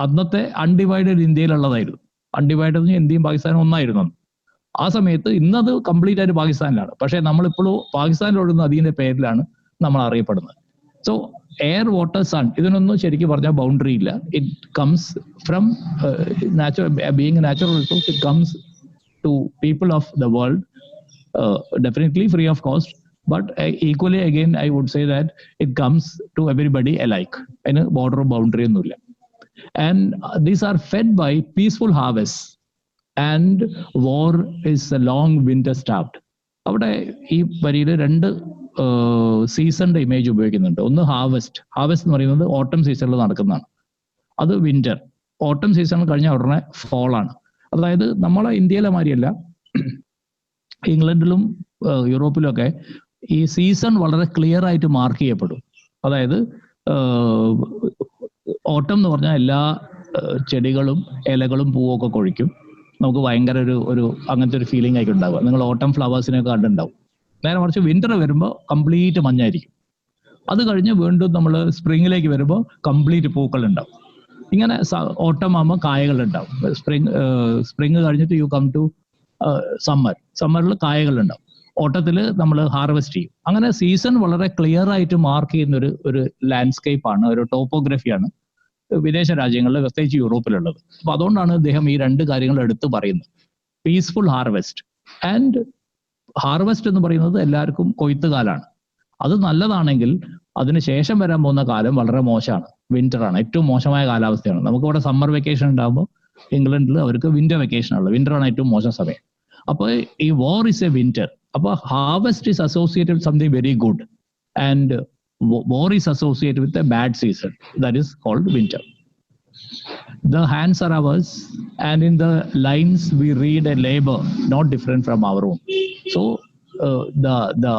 അന്നത്തെ അൺഡിവൈഡഡ് ഇന്ത്യയിലുള്ളതായിരുന്നു. അൺഡിവൈഡഡ് ഇന്ത്യയും പാകിസ്ഥാനും ഒന്നായിരുന്നു. ആ സമയത്ത് ഇന്നത് കംപ്ലീറ്റ് ആയിട്ട് പാകിസ്ഥാനിലാണ്. പക്ഷെ നമ്മളിപ്പോഴും പാകിസ്ഥാനിൽ ഒഴുകുന്ന നദീന്റെ പേരിലാണ് നമ്മൾ അറിയപ്പെടുന്നത്. സോ എയർ, വാട്ടർ, സൺ, ഇതിനൊന്നും ശരിക്കും പറഞ്ഞാൽ ബൗണ്ടറി ഇല്ല. It comes from being a natural resource. It comes to people of the world, definitely free of cost. But equally again I would say that it comes to everybody alike. അതിന് ബോർഡറും ബൗണ്ടറി ഒന്നുമില്ല. And these are fed by peaceful harvests, and war is a long winter starved. അവിടെ ഈ വരിയിൽ രണ്ട് സീസണിന്റെ ഇമേജ് ഉപയോഗിക്കുന്നുണ്ട്. ഒന്ന് ഹാർവെസ്റ്റ്. ഹാർവെസ്റ്റ് എന്ന് പറയുന്നത് ഓട്ടം സീസണിൽ നടക്കുന്നതാണ്. അത് വിന്റർ. ഓട്ടം സീസണിൽ കഴിഞ്ഞ ഉടനെ ഫോളാണ്. അതായത് നമ്മളെ ഇന്ത്യയിലെ മാതിരിയല്ല, ഇംഗ്ലണ്ടിലും യൂറോപ്പിലും ഒക്കെ ഈ സീസൺ വളരെ ക്ലിയർ ആയിട്ട് മാർക്ക് ചെയ്യപ്പെടും. അതായത് ഓട്ടം എന്ന് പറഞ്ഞാൽ എല്ലാ ചെടികളും ഇലകളും പൂവൊക്കെ കൊഴിക്കും. നമുക്ക് ഭയങ്കര ഒരു അങ്ങനത്തെ ഒരു ഫീലിംഗ് ആയിരിക്കും ഉണ്ടാവുക. നിങ്ങൾ ഓട്ടം ഫ്ലവേഴ്സിനൊക്കെ കണ്ടുണ്ടാവും. നേരെ മറിച്ച് വിന്റർ വരുമ്പോൾ കംപ്ലീറ്റ് മഞ്ഞായിരിക്കും. അത് കഴിഞ്ഞ് വീണ്ടും നമ്മൾ സ്പ്രിങ്ങിലേക്ക് വരുമ്പോൾ കംപ്ലീറ്റ് പൂക്കൾ ഉണ്ടാവും. ഇങ്ങനെ ഓട്ടം ആകുമ്പോൾ കായകൾ ഉണ്ടാവും. സ്പ്രിങ് കഴിഞ്ഞിട്ട് യു കം ടു സമ്മർ. സമ്മറിൽ കായകൾ ഉണ്ടാവും. ഓട്ടത്തിൽ നമ്മൾ ഹാർവെസ്റ്റ് ചെയ്യും. അങ്ങനെ സീസൺ വളരെ ക്ലിയർ ആയിട്ട് മാർക്ക് ചെയ്യുന്ന ഒരു ലാൻഡ്സ്കേപ്പ് ആണ്, ഒരു ടോപ്പോഗ്രഫിയാണ് വിദേശ രാജ്യങ്ങളിൽ, പ്രത്യേകിച്ച് യൂറോപ്പിലുള്ളത്. അപ്പൊ അതുകൊണ്ടാണ് അദ്ദേഹം ഈ രണ്ട് കാര്യങ്ങൾ എടുത്ത് പറയുന്നത്. Peaceful harvest. ആൻഡ് ഹാർവെസ്റ്റ് എന്ന് പറയുന്നത് എല്ലാവർക്കും കൊയ്ത്ത് കാലാണ്. അത് നല്ലതാണെങ്കിൽ അതിന് ശേഷം വരാൻ പോകുന്ന കാലം വളരെ മോശമാണ്. വിന്ററാണ്, ഏറ്റവും മോശമായ കാലാവസ്ഥയാണ്. നമുക്കിവിടെ സമ്മർ വെക്കേഷൻ ഉണ്ടാകുമ്പോൾ ഇംഗ്ലണ്ടിൽ അവർക്ക് വിന്റർ വെക്കേഷൻ ഉള്ളത്. വിന്ററാണ് ഏറ്റവും മോശം സമയം. അപ്പോൾ ഈ വാർ ഇസ് എ വിന്റർ. അപ്പോൾ harvest is associated with something very good, and war is associated with a bad season, that is called winter. The hands are ours, and in the lines we read a labor not different from our own. So the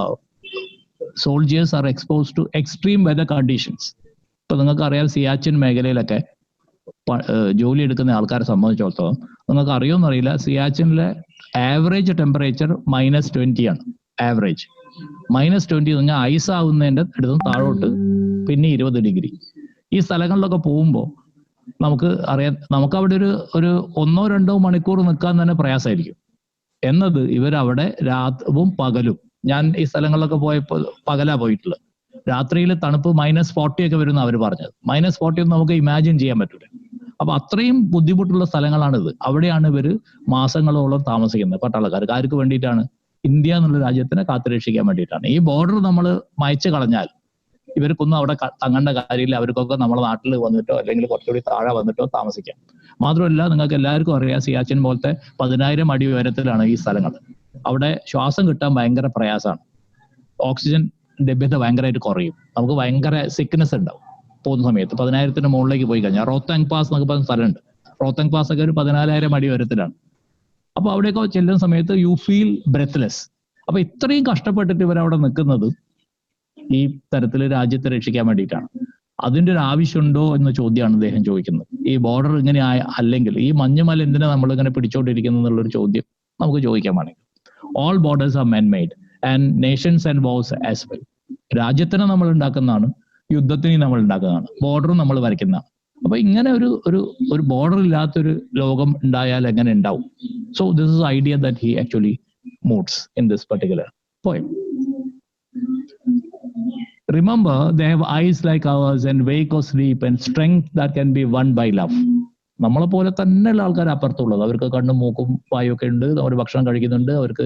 soldiers are exposed to extreme weather conditions. ഇപ്പൊ നിങ്ങൾക്ക് അറിയാം, സിയാച്ചിൻ മേഖലയിലൊക്കെ ജോലി എടുക്കുന്ന ആൾക്കാരെ സംബന്ധിച്ചിടത്തോളം നിങ്ങൾക്ക് അറിയുമെന്നറിയില്ല, സിയാച്ചിനിലെ ആവറേജ് ടെമ്പറേച്ചർ -20 ആണ്. ആവറേജ് -20 എന്ന് പറഞ്ഞാൽ ഐസ് ആവുന്നതിന്റെ അടുത്ത് താഴോട്ട് പിന്നെ 20 ഡിഗ്രി. ഈ സ്ഥലങ്ങളിലൊക്കെ പോകുമ്പോൾ നമുക്ക് അവിടെ ഒരു 1-2 മണിക്കൂർ നിൽക്കാൻ തന്നെ പ്രയാസമായിരിക്കും. എന്നത് ഇവരവിടെ രാത്രിയും പകലും, ഞാൻ ഈ സ്ഥലങ്ങളിലൊക്കെ പോയപ്പോൾ പകലാ പോയിട്ടുള്ളത്, രാത്രിയിൽ തണുപ്പ് -40 ഒക്കെ വരുന്ന അവർ പറഞ്ഞത്. -40 ഒന്നും നമുക്ക് ഇമാജിൻ ചെയ്യാൻ പറ്റില്ല. അപ്പൊ അത്രയും ബുദ്ധിമുട്ടുള്ള സ്ഥലങ്ങളാണിത്. അവിടെയാണ് ഇവര് മാസങ്ങളോളം താമസിക്കുന്നത് പട്ടാളക്കാർക്ക്. ആർക്ക് വേണ്ടിയിട്ടാണ്? ഇന്ത്യ എന്നുള്ള രാജ്യത്തിനെ കാത്തുരക്ഷിക്കാൻ വേണ്ടിയിട്ടാണ്. ഈ ബോർഡർ നമ്മൾ മായ്ച്ചു കളഞ്ഞാൽ ഇവർക്കൊന്നും അവിടെ തങ്ങേണ്ട കാര്യമില്ല. അവർക്കൊക്കെ നമ്മുടെ നാട്ടിൽ വന്നിട്ടോ അല്ലെങ്കിൽ കുറച്ചുകൂടി താഴെ വന്നിട്ടോ താമസിക്കാം. മാത്രമല്ല, നിങ്ങൾക്ക് എല്ലാവർക്കും അറിയാം, സിയാച്ചിൻ പോലത്തെ 10,000 അടി ഉയരത്തിലാണ് ഈ സ്ഥലങ്ങൾ. അവിടെ ശ്വാസം കിട്ടാൻ ഭയങ്കര പ്രയാസമാണ്. ഓക്സിജൻ ലഭ്യത ഭയങ്കരമായിട്ട് കുറയും. നമുക്ക് ഭയങ്കര സിക്നെസ് ഉണ്ടാവും പോകുന്ന സമയത്ത്. 10,000 മുകളിലേക്ക് പോയി കഴിഞ്ഞാൽ റോത്താങ് പാസ് എന്നൊക്കെ പറഞ്ഞ സ്ഥലമുണ്ട്. റോത്താങ് പാസ് ഒക്കെ ഒരു 14,000 അടി ഉയരത്തിലാണ്. അപ്പൊ അവിടെയൊക്കെ ചെല്ലുന്ന സമയത്ത് യു ഫീൽ ബ്രെത്ത്ലെസ്. അപ്പൊ ഇത്രയും കഷ്ടപ്പെട്ടിട്ട് ഇവരവിടെ നിൽക്കുന്നത് ഈ തരത്തിൽ രാജ്യത്തെ രക്ഷിക്കാൻ വേണ്ടിയിട്ടാണ്. അതിന്റെ ഒരു ആവശ്യമുണ്ടോ എന്ന ചോദ്യമാണ് അദ്ദേഹം ചോദിക്കുന്നത്. ഈ ബോർഡർ ഇങ്ങനെ അല്ലെങ്കിൽ ഈ മഞ്ഞുമല എന്തിനാ നമ്മൾ ഇങ്ങനെ പിടിച്ചോണ്ടിരിക്കുന്നത് എന്നുള്ളൊരു ചോദ്യം നമുക്ക് ചോദിക്കാൻ വേണമെങ്കിൽ. All borders are men made and nations and wars as well. രാജ്യത്തിനെ നമ്മൾ ഉണ്ടാക്കുന്നതാണ്, യുദ്ധത്തിനെയും നമ്മൾ ഉണ്ടാക്കുന്നതാണ്, ബോർഡറും നമ്മൾ വരയ്ക്കുന്നതാണ്. അപ്പൊ ഇങ്ങനെ ഒരു ബോർഡർ ഇല്ലാത്തൊരു ലോകം ഉണ്ടായാൽ എങ്ങനെ ഉണ്ടാവും? So this is idea that he actually moods in this particular poem. Remember, they have eyes like ours and wake or sleep and strength that can be won by love. നമ്മളെ പോലെ തന്നെയുള്ള ആൾക്കാർ അപ്പുറത്തുള്ളത്. അവർക്ക് കണ്ണും മൂക്കും വായൊക്കെ ഉണ്ട്, അവർ ഭക്ഷണം കഴിക്കുന്നുണ്ട്, അവർക്ക്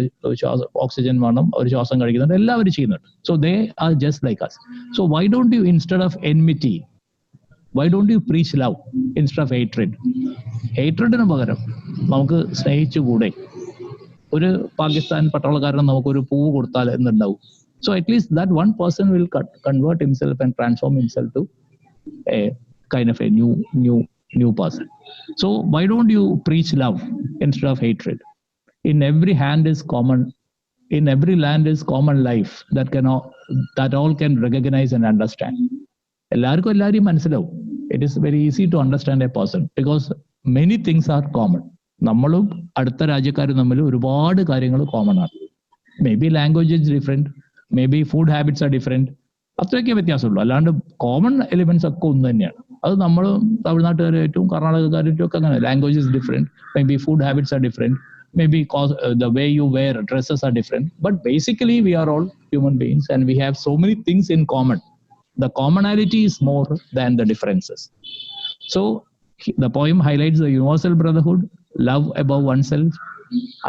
ഓക്സിജൻ വേണം, അവർ ശ്വാസം കഴിക്കുന്നുണ്ട്, എല്ലാവരും ചെയ്യുന്നുണ്ട്. So they are just like us. So why don't you, instead of enmity, why don't you preach love instead of hatred? ഹേറ്റ്രഡിന് പകരം നമുക്ക് സ്നേഹിച്ചുകൂടെ? ഒരു പാകിസ്ഥാൻ പട്ടാളക്കാരന് നമുക്കൊരു പൂവ് കൊടുത്താൽ എന്നുണ്ടാവും. So at least that one person will convert himself and transform himself to a kind of a new person. So why don't you preach love instead of hatred? In every hand is common, in every land is common life that all can recognize and understand. എല്ലാവർക്കും എല്ലാവരെയും മനസ്സിലാവും. It is very easy to understand a person because many things are common. നമ്മളും അടുത്ത രാജ്യക്കാരും തമ്മിൽ ഒരുപാട് കാര്യങ്ങൾ കോമൺ ആണ്. May be language is different, may be food habits are different, അത്രയൊക്കെ വ്യത്യാസമുള്ളൂ. അല്ലാണ്ട് കോമൺ എലിമെന്റ്സ് ഒക്കെ ഒന്ന് തന്നെയാണ്. അത് നമ്മൾ തമിഴ്നാട്ടുകാരായിട്ടും കർണാടകക്കാരായിട്ടും ഒക്കെ അങ്ങനെ. Language is different, may be food habits are different, may be the way you wear dresses are different, but basically we are all human beings and we have so many things in common. The commonality is more than the differences. So the poem highlights the universal brotherhood, love above oneself,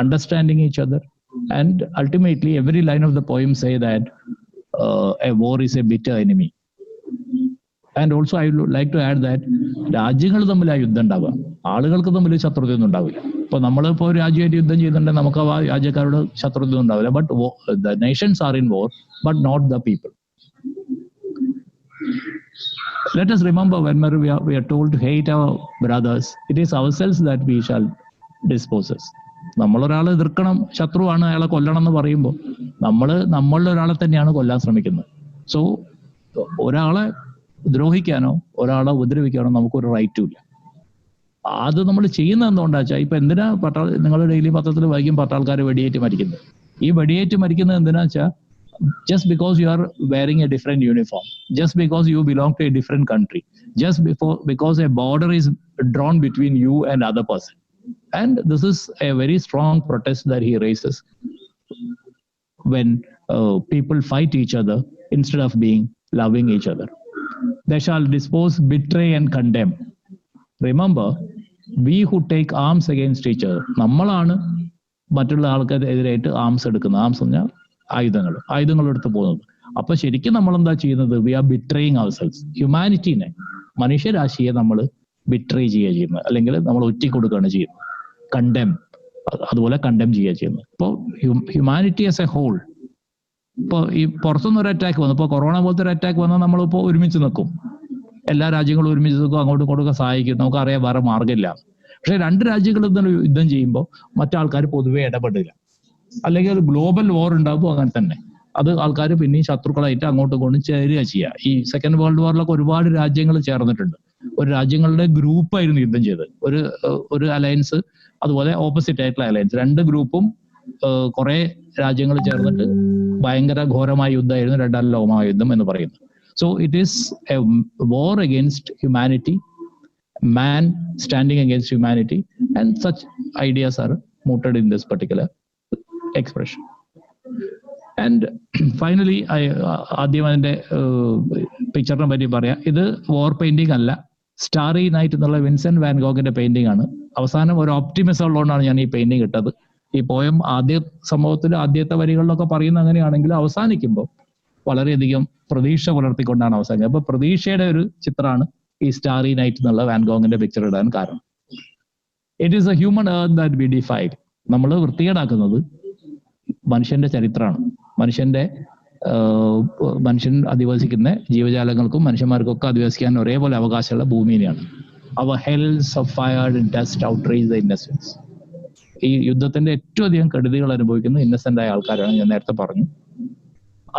understanding each other, and ultimately every line of the poem say that a war is a bitter enemy. And also I would like to add that രാജ്യങ്ങൾ തമ്മിൽ ആ യുദ്ധം ഉണ്ടാവുക, ആളുകൾക്ക് തമ്മിൽ ശത്രുതയൊന്നും ഉണ്ടാവില്ല. ഇപ്പൊ നമ്മളിപ്പോ ഒരു രാജ്യമായിട്ട് യുദ്ധം ചെയ്യുന്നുണ്ടെങ്കിൽ നമുക്ക് ആ രാജ്യക്കാരോട് ശത്രുതയൊന്നും ഉണ്ടാവില്ല. But the nations are in war, but not the people. Let us remember, whenever we are told to hate our brothers, it is ourselves that we shall dispose. നമ്മളൊരാളെ എതിർക്കണം, ശത്രുവാണ്, അയാളെ കൊല്ലണം എന്ന് പറയുമ്പോൾ നമ്മളുടെ ഒരാളെ തന്നെയാണ് കൊല്ലാൻ ശ്രമിക്കുന്നത്. സോ ഒരാളെ ദ്രോഹിക്കാനോ ഒരാളെ ഉപദ്രവിക്കാനോ നമുക്കൊരു റൈറ്റും ഇല്ല. അത് നമ്മൾ ചെയ്യുന്നത് എന്തുകൊണ്ടാ വെച്ചാൽ, ഇപ്പൊ എന്തിനാ നിങ്ങൾ ഡെയിലി പത്രത്തിൽ വായിക്കും പട്ടാൾക്കാർ വെടിയേറ്റ് മരിക്കുന്നത്. ഈ വെടിയേറ്റ് മരിക്കുന്നത് എന്തിനാ വെച്ചാൽ, just because you are wearing a different uniform, just because you belong to a different country, just because a border is drawn between you and other person. And this is a very strong protest that he raises when people fight each other instead of being loving each other. They shall dispose, betray and condemn. Remember, we who take arms against each other, നമ്മളാണ് മറ്റുള്ള ആൾക്കെതിരായിട്ട് ആംസ് എടുക്കുന്നത്. ആംസ് പറഞ്ഞാൽ ആയുധങ്ങൾ എടുത്ത് പോകുന്നത്. അപ്പൊ ശരിക്കും നമ്മൾ എന്താ ചെയ്യുന്നത്? We are betraying ourselves. ഹ്യൂമാനിറ്റീനെ, മനുഷ്യരാശിയെ നമ്മൾ ബിട്രേ ചെയ്യുക ചെയ്യുന്നത്, അല്ലെങ്കിൽ നമ്മൾ ഒറ്റിക്കൊടുക്കുകയാണ് ചെയ്യുന്നത്. അതുപോലെ കണ്ടം ചെയ്യുക ചെയ്യുന്നത്. ഇപ്പോൾ ഹ്യൂമാനിറ്റി ആസ് എ ഹോൾ, ഇപ്പോൾ ഈ പുറത്തുനിന്ന് ഒരു അറ്റാക്ക് വന്നു, ഇപ്പോൾ കൊറോണ പോലത്തെ ഒരു അറ്റാക്ക് വന്നാൽ നമ്മളിപ്പോൾ ഒരുമിച്ച് നിൽക്കും, എല്ലാ രാജ്യങ്ങളും ഒരുമിച്ച് നിൽക്കും, അങ്ങോട്ടും ഇങ്ങോട്ടും സഹായിക്കും, നമുക്കറിയാം വേറെ മാർഗ്ഗമില്ല. പക്ഷെ രണ്ട് രാജ്യങ്ങൾ യുദ്ധം ചെയ്യുമ്പോൾ മറ്റാൾക്കാർ പൊതുവെ ഇടപെടില്ല. അല്ലെങ്കിൽ ഒരു ഗ്ലോബൽ വാർ ഉണ്ടാകുമ്പോൾ അങ്ങനെ തന്നെ അത് ആൾക്കാർ പിന്നെയും ശത്രുക്കളായിട്ട് അങ്ങോട്ടും ഇങ്ങോട്ടും ചേരുക ചെയ്യുക. ഈ സെക്കൻഡ് വേൾഡ് വാറിലൊക്കെ ഒരുപാട് രാജ്യങ്ങൾ ചേർന്നിട്ടുണ്ട്. ഒരു രാജ്യങ്ങളുടെ ഗ്രൂപ്പായിരുന്നു യുദ്ധം ചെയ്തത്, ഒരു അലയൻസ്, അതുപോലെ ഓപ്പോസിറ്റ് ആയിട്ടുള്ള അലയൻസ്. രണ്ട് ഗ്രൂപ്പും കുറെ രാജ്യങ്ങൾ ചേർന്നിട്ട് ഭയങ്കര ഘോരമായ യുദ്ധമായിരുന്നു രണ്ടാം ലോകമഹായുദ്ധം എന്ന് പറയുന്നത്. So it is a war against humanity, man standing against humanity, and such ideas are mooted in this particular expression. And finally, ആദ്യം അതിന്റെ പിക്ചറിനെ പറ്റി പറയാം. ഇത് വാർ പെയിന്റിംഗ് അല്ല, സ്റ്റാറി നൈറ്റ് എന്നുള്ള വിൻസെന്റ് വാൻ ഗോഗിന്റെ പെയിന്റിംഗ് ആണ്. അവസാനം ഒരു ഓപ്റ്റിമിസം ഉള്ളതുകൊണ്ടാണ് ഞാൻ ഈ പെയിന്റിംഗ് ഇട്ടത്. ഈ പോയം ആദ്യ സംഭവത്തിൽ ആദ്യത്തെ വരികളിലൊക്കെ പറയുന്ന അങ്ങനെയാണെങ്കിൽ അവസാനിക്കുമ്പോൾ വളരെയധികം പ്രതീക്ഷ പുലർത്തിക്കൊണ്ടാണ് അവസാനിക്കുന്നത്. അപ്പൊ പ്രതീക്ഷയുടെ ഒരു ചിത്രമാണ് ഈ സ്റ്റാറി നൈറ്റ് എന്നുള്ള വാൻ ഗോഗിന്റെ പിക്ചർ ഇടാൻ കാരണം. It is A human earth that we defied. നമ്മൾ വൃത്തികേടാക്കുന്നത് മനുഷ്യന്റെ ചരിത്രമാണ്. മനുഷ്യൻ അധിവസിക്കുന്ന ജീവജാലങ്ങൾക്കും മനുഷ്യന്മാർക്കും ഒക്കെ അധിവസിക്കാൻ ഒരേപോലെ അവകാശമുള്ള ഭൂമിനെയാണ്. അവർ hells of fire dust outrage the innocence. ഈ യുദ്ധത്തിന്റെ ഏറ്റവും അധികം കെടുതികൾ അനുഭവിക്കുന്ന ഇന്നസെന്റ് ആയ ആൾക്കാരാണ്. ഞാൻ നേരത്തെ പറഞ്ഞു,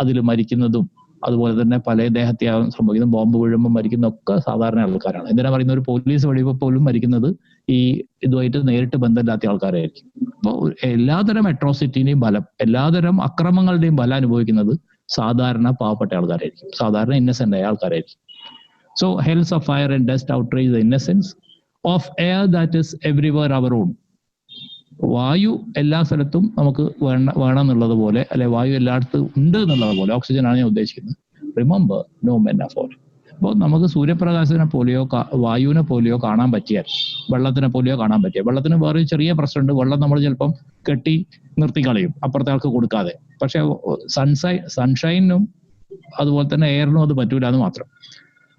അതിൽ മരിക്കുന്നതും അതുപോലെ തന്നെ പല ദേഹത്യാഗം സംഭവിക്കുന്ന, ബോംബ് വീഴുമ്പോൾ മരിക്കുന്ന ഒക്കെ സാധാരണ ആൾക്കാരാണ്. എന്തിനാ പറയുന്ന ഒരു പോലീസ് വെടിവെപ്പ് പോലും മരിക്കുന്നത് ഈ ഇതുമായിട്ട് നേരിട്ട് ബന്ധമില്ലാത്ത ആൾക്കാരായിരിക്കും. അപ്പോൾ എല്ലാതരം അട്രോസിറ്റിന്റെയും ബലം, എല്ലാതരം അക്രമങ്ങളുടെയും ബലം അനുഭവിക്കുന്നത് സാധാരണ പാവപ്പെട്ട ആൾക്കാരായിരിക്കും, സാധാരണ ഇന്നസെന്റ് ആയ ആൾക്കാരായിരിക്കും. So hells of fire and dust outrage the innocence of air that is everywhere our own. വായു എല്ലാ സ്ഥലത്തും നമുക്ക് വേണം എന്നുള്ളത് പോലെ, അല്ലെ വായു എല്ലായിടത്തും ഉണ്ട് എന്നുള്ളത് പോലെ, ഓക്സിജൻ ആണ് ഞാൻ ഉദ്ദേശിക്കുന്നത്. Remember no men are for. അപ്പോൾ നമുക്ക് സൂര്യപ്രകാശത്തിനെ പോലെയോ വായുവിനെ പോലെയോ കാണാൻ പറ്റിയാൽ, വെള്ളത്തിനെ പോലെയോ കാണാൻ പറ്റിയാൽ, വെള്ളത്തിന് വേറെ ചെറിയ പ്രശ്നമുണ്ട്. വെള്ളം നമ്മൾ ചിലപ്പം കെട്ടി നിർത്തി കളയും അപ്പുറത്തെ ആൾക്ക് കൊടുക്കാതെ. പക്ഷെ സൺഷൈനും അതുപോലെ തന്നെ എയറിനും അത് പറ്റൂല എന്ന് മാത്രം.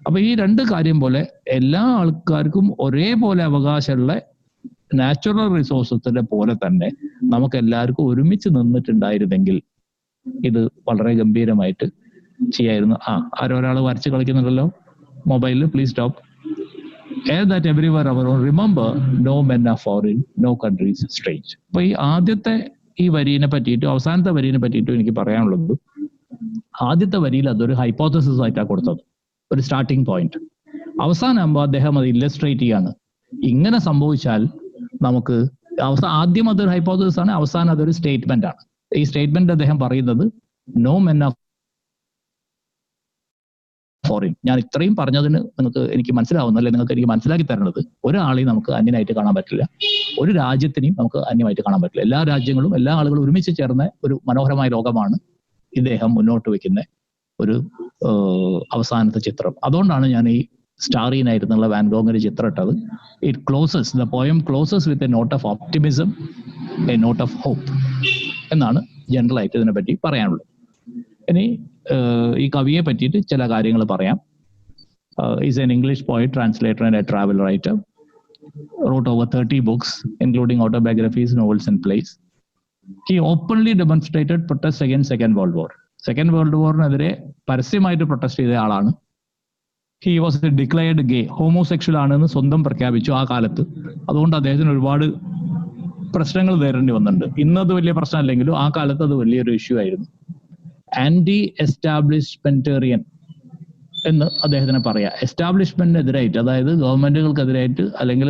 അപ്പൊ ഈ രണ്ട് കാര്യം പോലെ എല്ലാ ആൾക്കാർക്കും ഒരേപോലെ അവകാശമുള്ള നാച്ചുറൽ റിസോഴ്സസിന്റെ പോലെ തന്നെ നമുക്ക് എല്ലാവർക്കും ഒരുമിച്ച് നിന്നിട്ടുണ്ടായിരുന്നെങ്കിൽ ഇത് വളരെ ഗംഭീരമായിട്ട് ചെയ്യായിരുന്നു. ആരൊരാൾ വരച്ച് കളിക്കുന്നുണ്ടല്ലോ മൊബൈലിൽ, please stop. Air that everywhere our own, remember no men are foreign, no countries strange. അപ്പൊ ഈ ആദ്യത്തെ ഈ വരിനെ പറ്റിയിട്ടും അവസാനത്തെ വരിനെ പറ്റിയിട്ടും എനിക്ക് പറയാനുള്ളത്, ആദ്യത്തെ വരിയിൽ അതൊരു ഹൈപ്പോത്തസിസ് ആയിട്ടാണ് കൊടുത്തത്, ഒരു സ്റ്റാർട്ടിങ് പോയിന്റ്. അവസാനമാകുമ്പോൾ അദ്ദേഹം അത് ഇല്ലസ്ട്രേറ്റ് ചെയ്യാണ്. ഇങ്ങനെ സംഭവിച്ചാൽ നമുക്ക് ആദ്യം അതൊരു ഹൈപ്പോത്തസിസ് ആണ്, അവസാനം അതൊരു സ്റ്റേറ്റ്മെന്റ് ആണ്. ഈ സ്റ്റേറ്റ്മെന്റ് അദ്ദേഹം പറയുന്നത് നോ മെൻ ആർ ഫോറിൻ. ഞാൻ ഇത്രയും പറഞ്ഞതിന് എനിക്ക് മനസ്സിലാവുന്ന, അല്ലെങ്കിൽ നിങ്ങൾക്ക് എനിക്ക് മനസ്സിലാക്കി തരുന്നത്, ഒരാളെയും നമുക്ക് അന്യനായിട്ട് കാണാൻ പറ്റില്ല, ഒരു രാജ്യത്തിനെയും നമുക്ക് അന്യമായിട്ട് കാണാൻ പറ്റില്ല. എല്ലാ രാജ്യങ്ങളും എല്ലാ ആളുകളും ഒരുമിച്ച് ചേർന്ന ഒരു മനോഹരമായ ലോകമാണ് ഇദ്ദേഹം മുന്നോട്ട് വെക്കുന്ന ഒരു അവസാനത്തെ ചിത്രം. അതുകൊണ്ടാണ് ഞാൻ ഈ സ്റ്റാറി നൈറ്റ് എന്നുള്ള വാൻ ഗോഗിന്റെ ചിത്രം ഇട്ടത്. It closes, the poem closes with a note of optimism, a note of hope എന്നാണ് ജനറൽ ആയിട്ട് ഇതിനെപ്പറ്റി പറയാനുള്ളത്. ഇനി ഈ കവിയെ പറ്റിയിട്ട് ചില കാര്യങ്ങൾ പറയാം. Is N English poet, translator and A travel writer. wrote over 30 books including autobiographies, novels and plays. He openly demonstrated protest against Second World War. Second World Warനെതിരെ പരസ്യമായിട്ട് പ്രൊട്ടസ്റ്റ് ചെയ്ത ആളാണ്. He was A declared gay, homosexual ആണെന്ന് സ്വന്തം പ്രഖ്യാപിച്ചു ആ കാലത്ത്. അതുകൊണ്ട് അദ്ദേഹത്തിന് ഒരുപാട് പ്രശ്നങ്ങൾ നേരിടേണ്ടി വന്നിട്ടുണ്ട്. ഇന്നത് വലിയ പ്രശ്നമല്ലെങ്കിലും ആ കാലത്ത് അത് വലിയൊരു ഇഷ്യൂ ആയിരുന്നു. ആന്റി എസ്റ്റാബ്ലിഷ്മെന്റേറിയൻ എന്ന് അദ്ദേഹത്തിനെ പറയാം. എസ്റ്റാബ്ലിഷ്മെന്റിനെതിരായിട്ട്, അതായത് ഗവൺമെന്റുകൾക്കെതിരായിട്ട് അല്ലെങ്കിൽ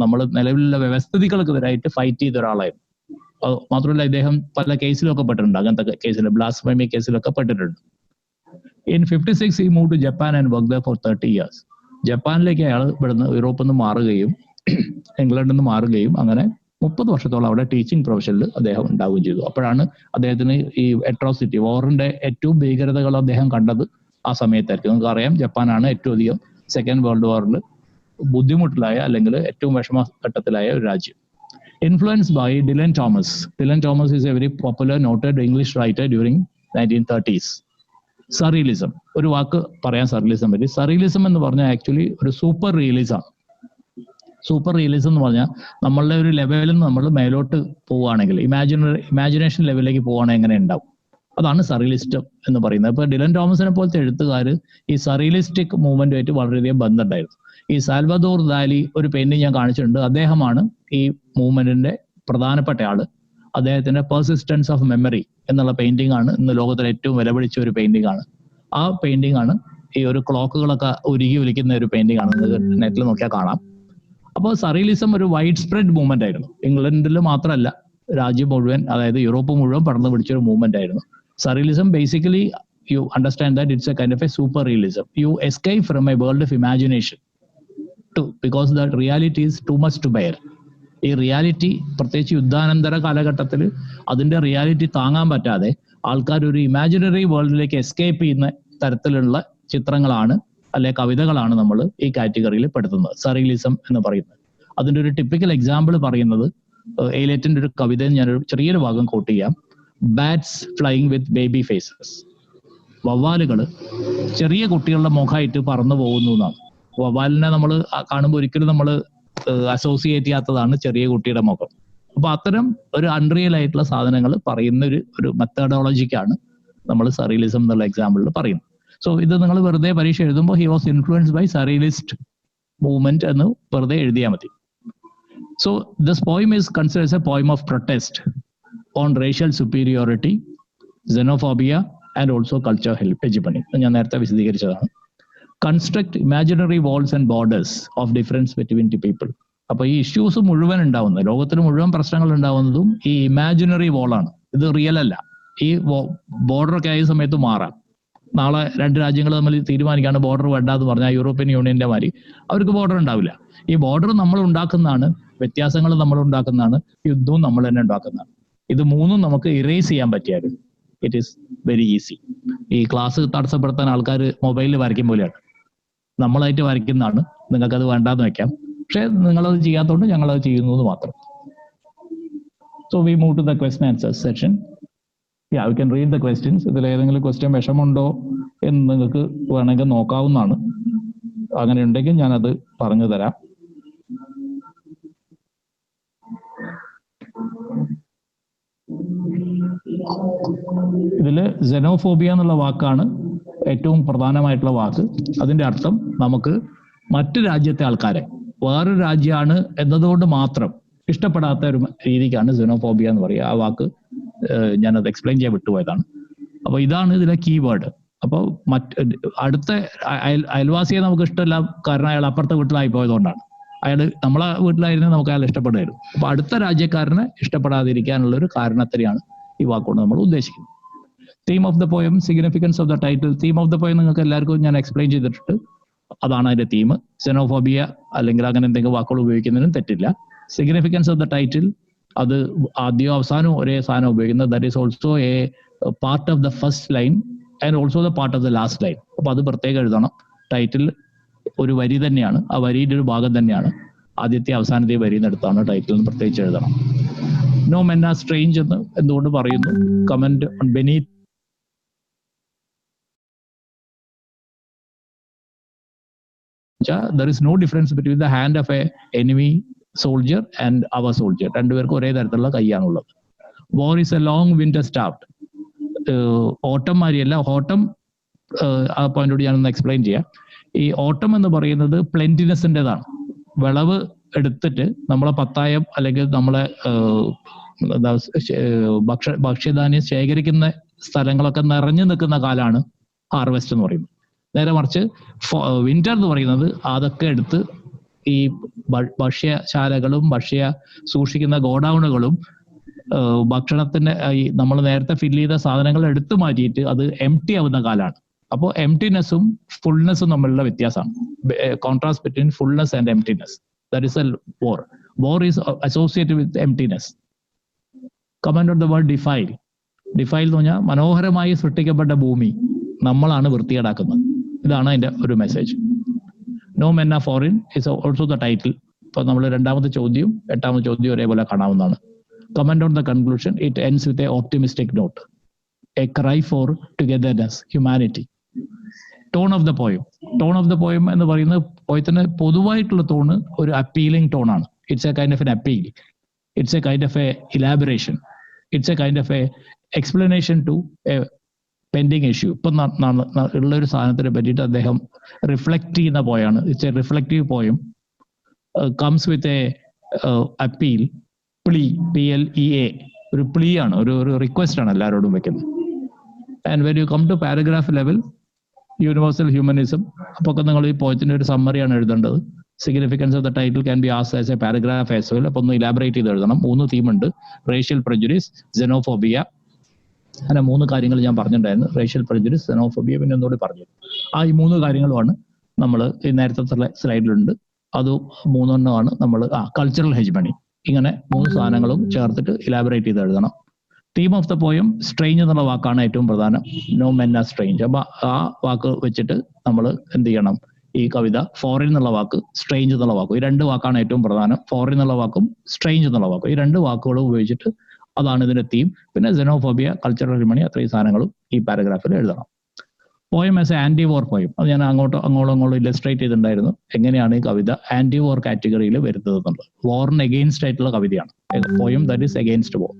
നമ്മൾ നിലവിലുള്ള വ്യവസ്ഥിതികൾക്കെതിരായിട്ട് ഫൈറ്റ് ചെയ്ത ഒരാളായിരുന്നു. മാത്രമല്ല ഇദ്ദേഹം പല കേസിലൊക്കെ പെട്ടിട്ടുണ്ട്, അങ്ങനത്തെ കേസിൽ, blasphemy കേസിലൊക്കെ പെട്ടിട്ടുണ്ട്. In 56 he moved to Japan and worked there for 30 years. ജപ്പാനിലേക്ക് അയാൾ ഇവിടുന്ന് യൂറോപ്പിൽ നിന്ന് മാറുകയും ഇംഗ്ലണ്ടിൽ നിന്ന് മാറുകയും അങ്ങനെ 30 വർഷത്തോളം അവിടെ ടീച്ചിങ് പ്രൊഫഷനിൽ അദ്ദേഹം ഉണ്ടാവുകയും ചെയ്തു. അപ്പോഴാണ് അദ്ദേഹത്തിന് ഈ അട്രോസിറ്റി, വാറിന്റെ ഏറ്റവും ഭീകരതകൾ അദ്ദേഹം കണ്ടത് ആ സമയത്തായിരിക്കും. നമുക്ക് അറിയാം, ജപ്പാനാണ് ഏറ്റവും അധികം സെക്കൻഡ് വേൾഡ് വാറിൽ ബുദ്ധിമുട്ടിലായ അല്ലെങ്കിൽ ഏറ്റവും വിഷമഘട്ടത്തിലായ ഒരു രാജ്യം. Influenced by Dylan Thomas. Dylan Thomas is a very popular noted English writer during 1930s. Surrealism. ഒരു വാക്ക് പറയാൻ സർറിയലിസം പറ്റി. സർറിയലിസം എന്ന് പറഞ്ഞാൽ ആക്ച്വലി ഒരു സൂപ്പർ റിയലിസം. സൂപ്പർ റിയലിസം എന്ന് പറഞ്ഞാൽ നമ്മളുടെ ഒരു ലെവലിൽ നിന്ന് നമ്മൾ മേലോട്ട് പോവുകയാണെങ്കിൽ, ഇമാജിനേഷൻ ലെവലിലേക്ക് പോവുകയാണെങ്കിൽ എങ്ങനെ ഉണ്ടാവും, അതാണ് സർറിയലിസ്റ്റ് എന്ന് പറയുന്നത്. ഇപ്പൊ ഡിലൻ തോമസിനെ പോലത്തെ എഴുത്തുകാർ ഈ സർറിയലിസ്റ്റിക് മൂവ്മെന്റുമായിട്ട് വളരെയധികം ബന്ധമുണ്ടായിരുന്നു. ഈ സാൽവദോർ ദാലി ഒരു പെയിന്റിങ് ഞാൻ കാണിച്ചിട്ടുണ്ട്. അദ്ദേഹമാണ് ഈ മൂവ്മെന്റിന്റെ പ്രധാനപ്പെട്ട ആള്. അദ്ദേഹത്തിന്റെ പെർസിസ്റ്റൻസ് ഓഫ് മെമ്മറി എന്നുള്ള പെയിന്റിംഗ് ആണ് ഇന്ന് ലോകത്തിലെ ഏറ്റവും വിലപിടിച്ച ഒരു പെയിന്റിംഗ് ആണ്. ആ പെയിന്റിംഗ് ആണ് ഈ ഒരു ക്ലോക്കുകളൊക്കെ ഉരുകി ഒലിക്കുന്ന ഒരു പെയിന്റിംഗ് ആണ്, നെറ്റിൽ നോക്കിയാൽ കാണാം. അപ്പോൾ സർറിയലിസം ഒരു വൈഡ് സ്പ്രെഡ് മൂവ്മെന്റ് ആയിരുന്നു. ഇംഗ്ലണ്ടിൽ മാത്രമല്ല, രാജ്യം മുഴുവൻ, അതായത് യൂറോപ്പ് മുഴുവൻ പടർന്നു പിടിച്ചൊരു മൂവ്മെന്റ് ആയിരുന്നു. Surrealism basically you understand that it's a kind of a super realism. You escape from a world of imagination because that reality is too much to bear. ഈ റിയാലിറ്റി, പ്രത്യേകിച്ച് യുദ്ധാനന്തര കാലഘട്ടത്തിൽ അതിന്റെ റിയാലിറ്റി താങ്ങാൻ പറ്റാതെ ആൾക്കാർ ഒരു ഇമാജിനറി വേൾഡിലേക്ക് എസ്കേപ്പ് ചെയ്യുന്ന തരത്തിലുള്ള ചിത്രങ്ങളാണ് അല്ലെ കവിതകളാണ് നമ്മൾ ഈ കാറ്റഗറിയിൽ പെടുത്തുന്നത്, സർറിയലിസം എന്ന് പറയുന്നത്. അതിന്റെ ഒരു ടിപ്പിക്കൽ എക്സാമ്പിൾ പറയുന്നത് എയ്ലേറ്റിന്റെ ഒരു കവിതയിൽ ഞാനൊരു ചെറിയൊരു ഭാഗം കോട്ട് ചെയ്യാം. Bats flying with baby faces. വവ്വാലുകൾ ചെറിയ കുട്ടികളുടെ മുഖമായിട്ട് പറന്നു പോകുന്നു എന്നാണ്. വവ്വാലിനെ നമ്മൾ കാണുമ്പോൾ ഒരിക്കലും നമ്മൾ അസോസിയേറ്റ് ചെയ്യാത്തതാണ് ചെറിയ കുട്ടിയുടെ മുഖം. അപ്പൊ അത്തരം ഒരു അൺറിയൽ ആയിട്ടുള്ള സാധനങ്ങൾ പറയുന്ന ഒരു മെത്തഡോളജിക്കാണ് നമ്മൾ സർറിയലിസം എന്നുള്ള എക്സാമ്പിളിൽ പറയുന്നത്. സോ ഇത് നിങ്ങൾ വെറുതെ പരീക്ഷ എഴുതുമ്പോൾ he was influenced by surrealist movement എന്ന് വെറുതെ എഴുതിയാൽ മതി. So this poem is considered a poem of protest on racial superiority, xenophobia and also culture hegemony. ഞാൻ നേരത്തെ വിശദീകരിച്ചതാണ്. Construct imaginary walls and borders of difference between the people. അപ്പൊ ഈ ഇഷ്യൂസ് മുഴുവൻ ഉണ്ടാവുന്നത്, ലോകത്തിന് മുഴുവൻ പ്രശ്നങ്ങൾ ഉണ്ടാവുന്നതും ഈ ഇമാജിനറി വാളാണ്. ഇത് റിയൽ അല്ല. ഈ ബോർഡറൊക്കെ ആയ സമയത്ത് മാറാം. നാളെ രണ്ട് രാജ്യങ്ങൾ തമ്മിൽ തീരുമാനിക്കാണ് ബോർഡർ വേണ്ട എന്ന് പറഞ്ഞാൽ യൂറോപ്യൻ യൂണിയന്റെ മാതിരി അവർക്ക് ബോർഡർ ഉണ്ടാവില്ല. ഈ ബോർഡർ നമ്മൾ ഉണ്ടാക്കുന്നതാണ്, വ്യത്യാസങ്ങൾ നമ്മൾ ഉണ്ടാക്കുന്നതാണ്, യുദ്ധവും നമ്മൾ തന്നെ ഉണ്ടാക്കുന്നതാണ്. ഇത് മൂന്നും നമുക്ക് ഇറേസ് ചെയ്യാൻ പറ്റിയാൽ ഇറ്റ് ഈസ് വെരി ഈസി. ഈ ക്ലാസ് തടസ്സപ്പെടുത്താൻ ആൾക്കാർ മൊബൈലിൽ വരയ്ക്കും പോലെയാണ്. നമ്മളായിട്ട് വരയ്ക്കുന്നതാണ്, നിങ്ങൾക്കത് വേണ്ടാന്ന് വെക്കാം. പക്ഷെ നിങ്ങളത് ചെയ്യാത്തതുകൊണ്ട് ഞങ്ങളത് ചെയ്യുന്നു എന്ന് മാത്രം. So we move to the question answer section. You can read the questions. ഇതിൽ ഏതെങ്കിലും ക്വസ്റ്റ്യൻ വിഷമമുണ്ടോ എന്ന് നിങ്ങൾക്ക് വേണമെങ്കിൽ നോക്കാവുന്നതാണ്. അങ്ങനെ ഉണ്ടെങ്കിൽ ഞാനത് പറഞ്ഞു തരാം. ഇതില് xenophobia എന്നുള്ള വാക്കാണ് ഏറ്റവും പ്രധാനമായിട്ടുള്ള വാക്ക്. അതിന്റെ അർത്ഥം നമുക്ക് മറ്റു രാജ്യത്തെ ആൾക്കാരെ വേറൊരു രാജ്യമാണ് എന്നതുകൊണ്ട് മാത്രം ഇഷ്ടപ്പെടാത്ത ഒരു രീതിക്കാണ് xenophobia എന്ന് പറയുക. ആ വാക്ക് ഞാനത് എക്സ്പ്ലെയിൻ ചെയ്യാൻ വിട്ടുപോയതാണ്. അപ്പൊ ഇതാണ് ഇതിലെ കീവേഡ്. അപ്പോൾ അടുത്ത അയൽവാസിയെ നമുക്ക് ഇഷ്ടമല്ല, കാരണം അയാൾ അപ്പുറത്തെ വീട്ടിലായി പോയതുകൊണ്ടാണ്. അയാൾ നമ്മളെ വീട്ടിലായിരുന്നു, നമുക്ക് അയാൾ ഇഷ്ടപ്പെടായിരുന്നു. അപ്പൊ അടുത്ത രാജ്യക്കാരനെ ഇഷ്ടപ്പെടാതിരിക്കാനുള്ള ഒരു കാരണത്തിനെയാണ് ഈ വാക്കുകൊണ്ട് നമ്മൾ ഉദ്ദേശിക്കുന്നത്. Theme of the poem, significance of the title. Theme of the poem നിങ്ങൾക്ക് എല്ലാവർക്കും ഞാൻ എക്സ്പ്ലെയിൻ ചെയ്തിട്ടുണ്ട്. അതാണ് അതിന്റെ തീം. xenophobia അല്ലെങ്കിൽ അങ്ങനെ എന്തെങ്കിലും വാക്കുകൾ ഉപയോഗിക്കുന്നതിനും തെറ്റില്ല. സിഗ്നിഫിക്കൻസ് ഓഫ് ദ ടൈറ്റിൽ, അത് ആദ്യവും അവസാനവും ഒരേ സാധനം ഉപയോഗിക്കുന്നത്. That is also A part of the first line and also the part of the last line. അപ്പൊ അത് പ്രത്യേകം എഴുതണം. ടൈറ്റിൽ ഒരു വരി തന്നെയാണ്, ആ വരിയുടെ ഒരു ഭാഗം തന്നെയാണ്. ആദ്യത്തെ അവസാനത്തെ വരിയിൽ നിന്ന് എടുത്താണ് ടൈറ്റിൽ എന്ന് പ്രത്യേകിച്ച് എഴുതണം. നോ മെൻ ആർ സ്ട്രേഞ്ച് എന്ന് എന്തുകൊണ്ട് പറയുന്നു? Comment on beneath. There is no difference between the hand of a enemy soldier and our soldier. രണ്ടുപേർക്കും ഒരേ തരത്തിലുള്ള കൈയാണുള്ളത്. War is a long winter start. ഓട്ടം മാതിരിയല്ല. ഓട്ടം ആ പോയിന്റോട് ഞാനൊന്ന് എക്സ്പ്ലെയിൻ ചെയ്യാം. ഈ ഓട്ടം എന്ന് പറയുന്നത് പ്ലെന്റിനെസിൻ്റെതാണ്. വിളവ് എടുത്തിട്ട് നമ്മളെ പത്തായം അല്ലെങ്കിൽ നമ്മളെ ഭക്ഷ്യധാന്യം ശേഖരിക്കുന്ന സ്ഥലങ്ങളൊക്കെ നിറഞ്ഞു നിൽക്കുന്ന കാലാണ് ഹാർവെസ്റ്റ് എന്ന് പറയുന്നത്. നേരെ മറിച്ച് വിന്റർ എന്ന് പറയുന്നത് അതൊക്കെ എടുത്ത് ഈ ഭക്ഷ്യശാലകളും ഭക്ഷ്യ സൂക്ഷിക്കുന്ന ഗോഡൌണുകളും ഭക്ഷണത്തിന്റെ ഈ നമ്മൾ നേരത്തെ ഫില്ല് ചെയ്ത സാധനങ്ങൾ എടുത്തു മാറ്റിയിട്ട് അത് എംപ്റ്റി ആവുന്ന കാലാണ്. അപ്പോൾ എംപ്റ്റിനെസ്സും ഫുൾനെസ്സും തമ്മിലുള്ള വ്യത്യാസമാണ്. Contrast between fullness and emptiness. That is A war. War is associated with emptiness. Comment on the word defile. Defile എന്ന് പറഞ്ഞാൽ മനോഹരമായി സൃഷ്ടിക്കപ്പെട്ട ഭൂമി നമ്മളാണ് വൃത്തികേടാക്കുന്നത്. ഇതാണ് അതിന്റെ ഒരു message. No men are foreign is also the title. ഇപ്പൊ നമ്മൾ രണ്ടാമത്തെ ചോദ്യവും എട്ടാമത്തെ ചോദ്യവും ഒരേപോലെ കാണാവുന്നതാണ്. Comment on the conclusion. It ends with a optimistic note. A cry for togetherness, humanity. Tone of the poem. Tone of the poem എന്ന് പറയുന്നത് പോയത്തിന് പൊതുവായിട്ടുള്ള ടോണ് ഒരു അപ്പീലിംഗ് ടോണാണ്. It's a kind of an appeal. It's a kind of a elaboration. It's a kind of a explanation to a pending issue. ഇപ്പം ഉള്ള ഒരു സാധനത്തിനെ പറ്റിയിട്ട് അദ്ദേഹം റിഫ്ലക്ട് ചെയ്യുന്ന പോയാണ്. It's a reflective poem. Comes with a appeal. Plea, PLEA, ഒരു പ്ലീ ആണ്, ഒരു റിക്വസ്റ്റ് ആണ് എല്ലാവരോടും വെക്കുന്നത്. And when you come to paragraph level, universal humanism, അപ്പൊ നിങ്ങൾ ഈ പോയത്തിന്റെ ഒരു സമ്മറിയാണ് എഴുതേണ്ടത്. Significance of the title can be asked as a paragraph as well. അപ്പോൾ ഒന്ന് ഇലാബറേറ്റ് ചെയ്ത് എഴുതണം. 3 തീമുണ്ട്: റേഷ്യൽ prejudice, xenophobia. അങ്ങനെ 3 കാര്യങ്ങൾ ഞാൻ പറഞ്ഞിട്ടുണ്ടായിരുന്നു. റേഷ്യൽ prejudice, xenophobia, പിന്നെ ഒന്നുകൂടി പറഞ്ഞു. ഈ 3 കാര്യങ്ങളുമാണ് നമ്മൾ ഈ നേരത്തെ സ്ലൈഡിലുണ്ട്. അത് 3 നമ്മൾ കൾച്ചറൽ ഹെജ്മണി. ഇങ്ങനെ 3 സാധനങ്ങളും ചേർത്തിട്ട് ഇലാബറേറ്റ് ചെയ്ത് എഴുതണം. Theme of the poem strange എന്നുള്ള വാക്കാണ് ഏറ്റവും പ്രധാനം. No men are strange. അപ്പൊ ആ വാക്ക് വെച്ചിട്ട് നമ്മൾ എന്ത് ചെയ്യണം? ഈ കവിത ഫോറിൻ എന്നുള്ള വാക്ക്, സ്ട്രേഞ്ച് എന്നുള്ള വാക്കും, ഈ 2 വാക്കാണ് ഏറ്റവും പ്രധാനം. ഫോറിൻ എന്നുള്ള വാക്കും സ്ട്രേഞ്ച് എന്നുള്ള വാക്കും, ഈ 2 വാക്കുകളും ഉപയോഗിച്ചിട്ട് അതാണ് ഇതിന്റെ തീം. പിന്നെ xenophobia, കൾച്ചറൽ ഹെജ്മണി, അത്രയും സാധനങ്ങളും ഈ പാരഗ്രാഫിൽ എഴുതണം. Poem as a anti war poem, അത് ഞാൻ അങ്ങോട്ടും ഇല്ലസ്ട്രേറ്റ് ചെയ്തിട്ടുണ്ടായിരുന്നു. എങ്ങനെയാണ് ഈ കവിത ആന്റി വോർ കാറ്റഗറിയിൽ വരുന്നത് എന്നുള്ളത്. വാറിന് എഗെയിൻസ്റ്റ് ആയിട്ടുള്ള കവിതയാണ്. Poem that is against war.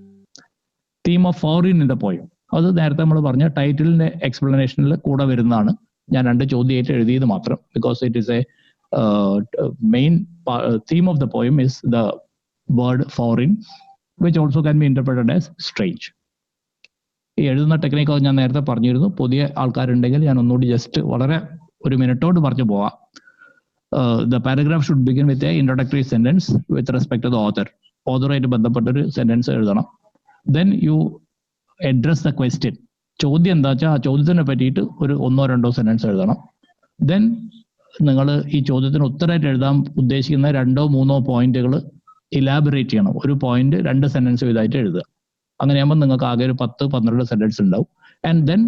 Theme of foreign in the poem, അത് നേരത്തെ നമ്മൾ പറഞ്ഞ ടൈറ്റിലിന്റെ എക്സ്പ്ലനേഷനിൽ കൂടെ വരുന്നതാണ്. ഞാൻ 2 ചോദ്യമായിട്ട് എഴുതിയത് മാത്രം. Because it is A main theme of the poem is the word foreign, which also can be interpreted as strange. ഈ എഴുതുന്ന ടെക്നിക്ക് ഞാൻ നേരത്തെ പറഞ്ഞിരുന്നു. പുതിയ ആൾക്കാരുണ്ടെങ്കിൽ ഞാൻ ഒന്നുകൂടി ജസ്റ്റ് വളരെ 1 മിനിറ്റോട് പറഞ്ഞു പോവാം. The paragraph should begin with a introductory sentence with respect to the author. ഓതറുമായിട്ട് ബന്ധപ്പെട്ടൊരു സെന്റൻസ് എഴുതണം. Then you address the question. ചോദ്യം എന്താ വെച്ചാൽ ആ ചോദ്യത്തിനെ പറ്റിയിട്ട് ഒരു 1-2 സെന്റൻസ് എഴുതണം. ദെൻ നിങ്ങൾ ഈ ചോദ്യത്തിന് ഉത്തരമായിട്ട് എഴുതാൻ ഉദ്ദേശിക്കുന്ന 2-3 പോയിന്റുകൾ ഇലാബറേറ്റ് ചെയ്യണം. ഒരു പോയിന്റ് 2 സെന്റൻസ് ഇതായിട്ട് എഴുതുക. അങ്ങനെയാകുമ്പോൾ നിങ്ങൾക്ക് ആകെ ഒരു 10-12 സെന്റൻസ് ഉണ്ടാവും. And then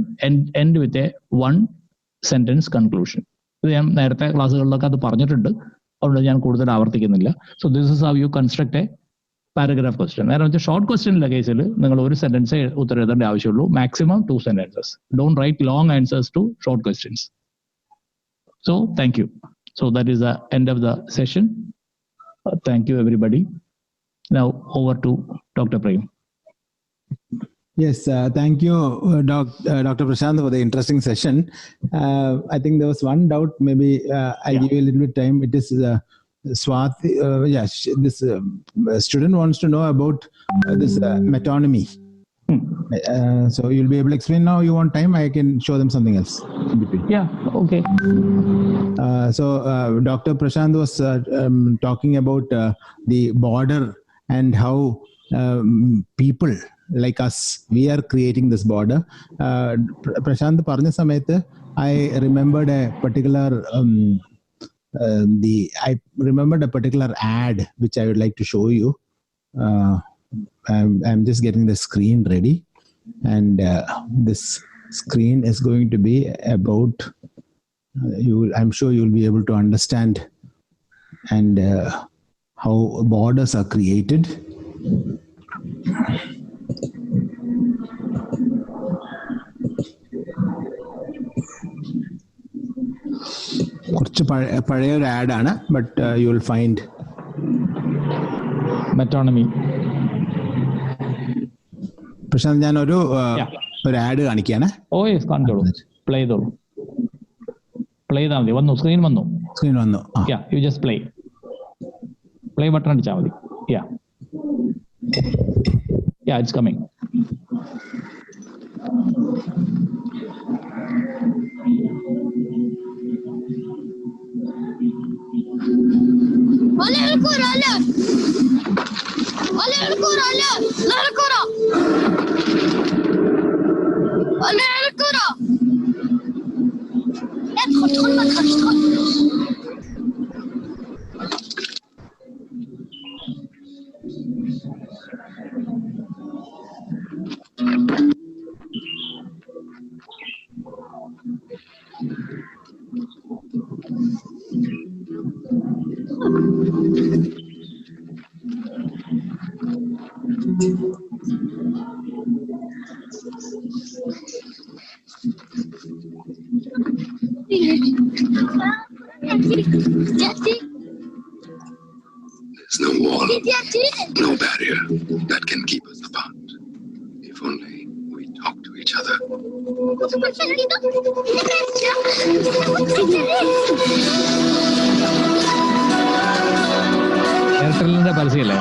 end with a 1 sentence conclusion. ഇത് ഞാൻ നേരത്തെ ക്ലാസ്സുകളിലൊക്കെ അത് പറഞ്ഞിട്ടുണ്ട്, അതുകൊണ്ട് ഞാൻ കൂടുതൽ ആവർത്തിക്കുന്നില്ല. So this is how you construct a paragraph question. നേരെ വെച്ചാൽ ഷോർട്ട് ക്വസ്റ്റ്യനിലെ കേസിൽ നിങ്ങൾ 1 സെന്റൻസ് ഉത്തരം എഴുതേണ്ട ആവശ്യമുള്ളൂ. Maximum 2 sentences. Don't write long answers to short questions. So thank you. So that is the end of the session. Thank you everybody. Now over to Dr. Prem. Yes, thank you, Dr. Prashant, for the interesting session. I think there was one doubt. Maybe I'll give you a little bit time. It is Swati. This student wants to know about this metonymy. So you'll be able to explain now. You want time? I can show them something else in between. Yeah, okay. So Dr. Prashant was talking about the border and how people like us, we are creating this border. Prashant parna samayathe I remembered a particular ad which I would like to show you. I'm just getting the screen ready, and this screen is going to be about I'm sure you'll be able to understand and how borders are created. കുറച്ച് പഴയ ഒരു ആഡാണ്, but you will find metonymy. Prashant, ഞാൻ ഒരു ആഡ് കാണിക്കാണ്. ഓ യെസ്, കാണിച്ചോളൂ. പ്ലേ ചെയ്തോളൂ. പ്ലേ ചെയ്താൽ മതി. വന്നു, സ്ക്രീൻ വന്നു. യു ജസ്റ്റ് പ്ലേ ബട്ടൺ അടിച്ചാൽ മതി. Yeah, it's coming. There's no wall, no barrier that can keep us apart. If only we talk to each other. എയർടെല്ലിന്റെ പരസ്യമല്ലേ?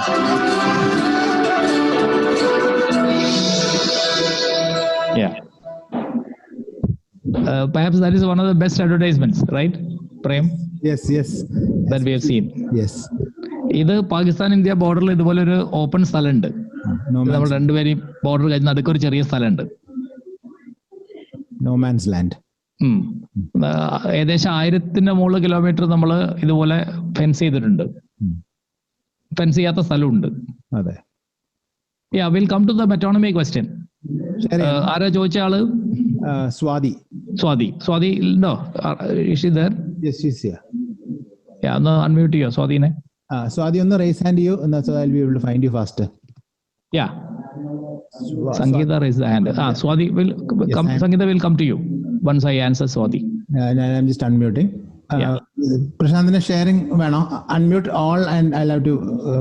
Perhaps that is one of the best advertisements, right, Prem? Yes. that we have seen. Yes. ഇത് പാകിസ്ഥാൻ ഇന്ത്യ ബോർഡറിൽ ഇതുപോലെ ഒരു ഓപ്പൺ സ്ഥലമുണ്ട്. No നമ്മൾ man's, രണ്ടുപേരും ബോർഡർ കഴിഞ്ഞ് നടുക്കൊരു ചെറിയ സ്ഥലമുണ്ട്. no man's land. ഏകദേശം 1000 കിലോമീറ്റർ നമ്മൾ ഇതുപോലെ ഫെൻസ് ചെയ്തിട്ടുണ്ട്. ഫെൻസ് ചെയ്യാത്ത സ്ഥലമുണ്ട്. അതെ. Yeah, we'll come to the metonymy question. ആരാ ചോദിച്ച ആള്? സ്വാതി. ഉണ്ടോ? Is she there? Yes, she's here. Yeah, ഒന്ന് അൺമ്യൂട്ട് ചെയ്യോ സ്വാതിനെ? സ്വാതി ഒന്ന് റേസ് ഹാൻഡ് ചെയ്യൂ, so I'll be able to find you faster. Yeah. Sangeeta raise the hand. Swati will come. Sangeeta will come to you once I answer Swati. I'm just unmuting. Prashantine sharing വേണോ? Unmute all and I'll have to.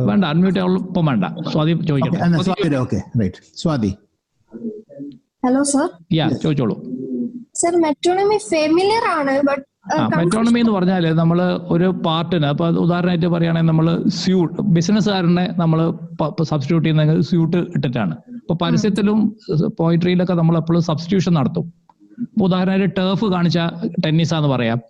വേണ്ട, unmute all ഇപ്പം വേണ്ട. സ്വാതി ചോദിക്കട്ടെ. Swati, okay, right. Swati. Hello, sir. Yeah, ചോദിച്ചോളൂ. Sir, metonymy familiar ആണ്, but മെറ്റോണമി എന്ന് പറഞ്ഞാൽ നമ്മൾ ഒരു പാർട്ടിന്, അപ്പൊ ഉദാഹരണമായിട്ട് പറയുകയാണെങ്കിൽ നമ്മൾ ബിസിനസ്സുകാരനെ നമ്മൾ സബ്സ്റ്റിറ്റ്യൂട്ട് ചെയ്യുന്നത് സ്യൂട്ട് ഇട്ടിട്ടാണ്. ഇപ്പൊ പരസ്യത്തിലും പോയിട്രിയിലൊക്കെ നമ്മൾ എപ്പോഴും സബ്സ്റ്റിറ്റ്യൂഷൻ നടത്തും. ഉദാഹരണമായിട്ട് ടേഫ് കാണിച്ച ടെന്നീസാന്ന് പറയാം.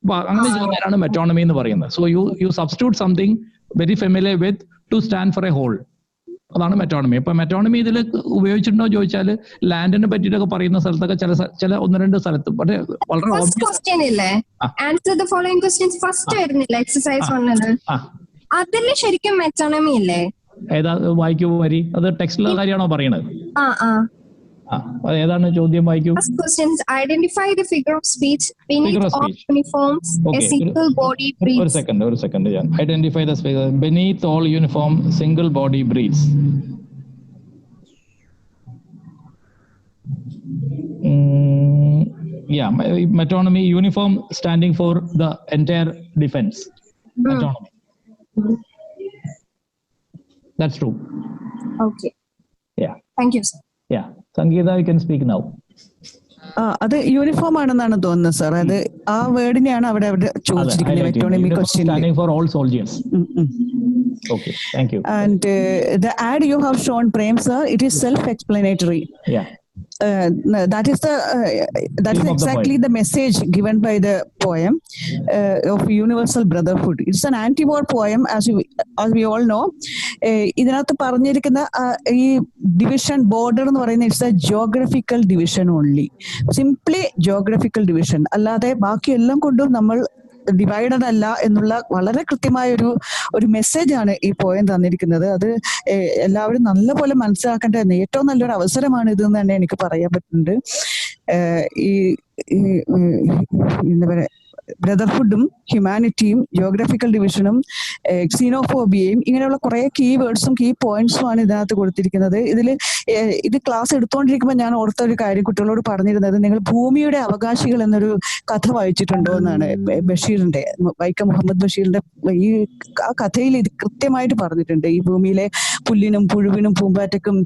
അപ്പൊ അങ്ങനെ ചെയ്യുന്നതിനാണ് മെറ്റോണമി എന്ന് പറയുന്നത്. So you substitute something very familiar with to stand for a whole. അതാണ് മെറ്റോണമി. ഇപ്പൊ മെറ്റോണമി ഇതിൽ ഉപയോഗിച്ചിട്ടുണ്ടോ ചോദിച്ചാൽ ലാൻഡിനെ പറ്റിയിട്ടൊക്കെ പറയുന്ന സ്ഥലത്തൊക്കെ ചില 1-2 സ്ഥലത്ത് വളരെ അതില് ശരിക്കും മെറ്റോണമി ഇല്ലേ? ഏതാ വായിക്കൂ വരി? അത് ടെക്സ്റ്റിലെ കാര്യമാണോ പറയണത്? ഏതാണ് ചോദ്യം? വായിക്കൂ. Identify the figure of speech beneath all uniforms, a single body breathes. ഒരു second. Identify the figure beneath all uniform, single body breathes. Yeah, metonymy, uniform standing for the entire defense. Metonymy. That's true. Okay. Yeah. Thank you, sir. Yeah. Sangeeta, you can speak now. അത് യൂണിഫോം ആണെന്നാണ് തോന്നുന്നത് സാർ. അത് ആ വേർഡിനെയാണ് അവിടെ ചോദിച്ചിരിക്കുന്നത് metonymy question. Standing for all soldiers. Okay, thank you. And the ad you have shown, Prem sir, it is self-explanatory. Yeah. That is exactly the message given by the poem of universal brotherhood. It's an anti-war poem, as we all know. ഇതിനകത്ത് പറഞ്ഞിരിക്കുന്ന ഈ ഡിവിഷൻ ബോർഡർ എന്ന് പറയുന്നത് it's A geographical division only, simply geographical division, അല്ലാതെ ബാക്കിയെല്ലാം കൊണ്ടും നമ്മൾ ഡിവൈഡഡ് അല്ല എന്നുള്ള വളരെ കൃത്യമായ ഒരു മെസ്സേജാണ് ഈ പോയം തന്നിരിക്കുന്നത്. അത് എല്ലാവരും നല്ലപോലെ മനസ്സിലാക്കേണ്ട ഏറ്റവും നല്ലൊരു അവസരമാണ് ഇതെന്ന് തന്നെ എനിക്ക് പറയാൻ പറ്റുന്നുണ്ട്. ഈ എന്താ പറയുക, ബ്രദർഹുഡും ഹ്യൂമാനിറ്റിയും ജോഗ്രഫിക്കൽ ഡിവിഷനും ക്സീനോഫോബിയയും ഇങ്ങനെയുള്ള കുറെ കീ വേർഡ്സും കീ പോയിന്റ്സും ആണ് ഇതിനകത്ത് കൊടുത്തിരിക്കുന്നത്. ഇത് ക്ലാസ് എടുത്തുകൊണ്ടിരിക്കുമ്പോൾ ഞാൻ ഓർത്ത ഒരു കാര്യം കുട്ടികളോട് പറഞ്ഞിരുന്നത്, നിങ്ങൾ ഭൂമിയുടെ അവകാശികൾ എന്നൊരു കഥ വായിച്ചിട്ടുണ്ടോ എന്നാണ്. ബഷീറിന്റെ, വൈക്കം മുഹമ്മദ് ബഷീറിന്റെ ആ കഥയിൽ ഇത് കൃത്യമായിട്ട് പറഞ്ഞിട്ടുണ്ട്. ഈ ഭൂമിയിലെ പുല്ലിനും പുഴുവിനും പൂമ്പാറ്റക്കും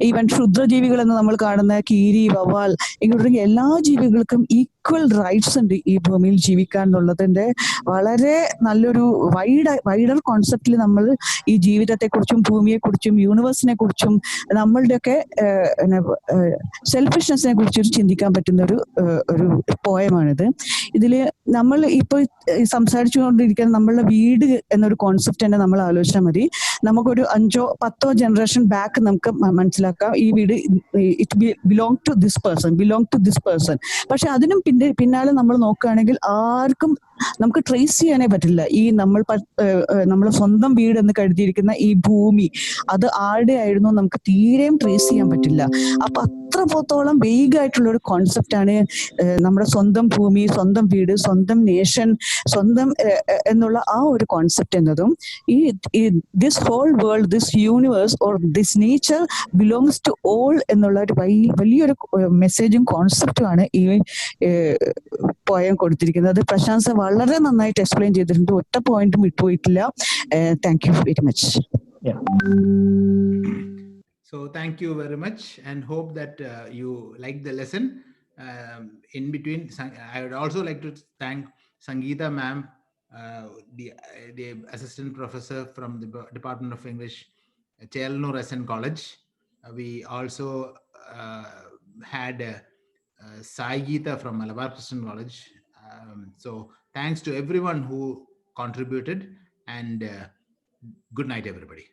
ഈവൻ ക്ഷുദ്രജീവികൾ എന്ന് നമ്മൾ കാണുന്ന കീരി, വവ്വാൽ ഇങ്ങനെയുള്ള എല്ലാ ജീവികൾക്കും ഈക്വൽ റൈറ്റ്സ് ഉണ്ട് ഈ ഭൂമിയിൽ ജീവിക്കാൻ എന്നുള്ളതിന്റെ വളരെ നല്ലൊരു വൈഡർ കോൺസെപ്റ്റിൽ നമ്മൾ ഈ ജീവിതത്തെക്കുറിച്ചും ഭൂമിയെക്കുറിച്ചും യൂണിവേഴ്സിനെ കുറിച്ചും നമ്മളുടെയൊക്കെ സെൽഫിഷ്നെസ്സിനെ കുറിച്ച് ചിന്തിക്കാൻ പറ്റുന്ന ഒരു പോയമാണിത്. ഇതില് നമ്മൾ ഇപ്പോൾ സംസാരിച്ചുകൊണ്ടിരിക്കുന്ന നമ്മളുടെ വീട് എന്നൊരു കോൺസെപ്റ്റ് തന്നെ നമ്മൾ ആലോചിച്ചാൽ മതി. നമുക്കൊരു 5-10 ജനറേഷൻ ബാക്ക് നമുക്ക് മനസ്സിലാക്കാം ഈ വീട് it belong to this person. പക്ഷെ അതിനും പിന്നാലെ നമ്മൾ നോക്കുകയാണെങ്കിൽ ആർക്കും നമുക്ക് ട്രേസ് ചെയ്യാനേ പറ്റില്ല ഈ നമ്മളെ സ്വന്തം വീട് എന്ന് കരുതിയിരിക്കുന്ന ഈ ഭൂമി അത് ആരുടെ ആയിരുന്നു നമുക്ക് തീരെയും ട്രേസ് ചെയ്യാൻ പറ്റില്ല. അപ്പൊ അത്രത്തോളം വേഗമായിട്ടുള്ള ഒരു കോൺസെപ്റ്റ് ആണ് നമ്മുടെ സ്വന്തം ഭൂമി, സ്വന്തം വീട്, സ്വന്തം നേഷൻ, സ്വന്തം എന്നുള്ള ആ ഒരു കോൺസെപ്റ്റ് എന്നതും ഈ this whole world, this universe or this nature belongs to all എന്നുള്ള ഒരു വലിയൊരു മെസ്സേജും കോൺസെപ്റ്റുമാണ് ഈ പോയം കൊടുത്തിരിക്കുന്നത്. പ്രശാന്ത് സർ വളരെ നന്നായിട്ട് എക്സ്പ്ലെയിൻ ചെയ്തിട്ടുണ്ട്, ഒറ്റ പോയിന്റും വിട്ടുപോയിട്ടില്ല. Thank you very much. So thank you very much and hope that you like the lesson. In between, I would also like to thank Sangeeta ma'am, the assistant professor from the Department of English, Chelnur SN College. We also had Sai Geeta from Malabar Christian College. So thanks to everyone who contributed, and good night, everybody.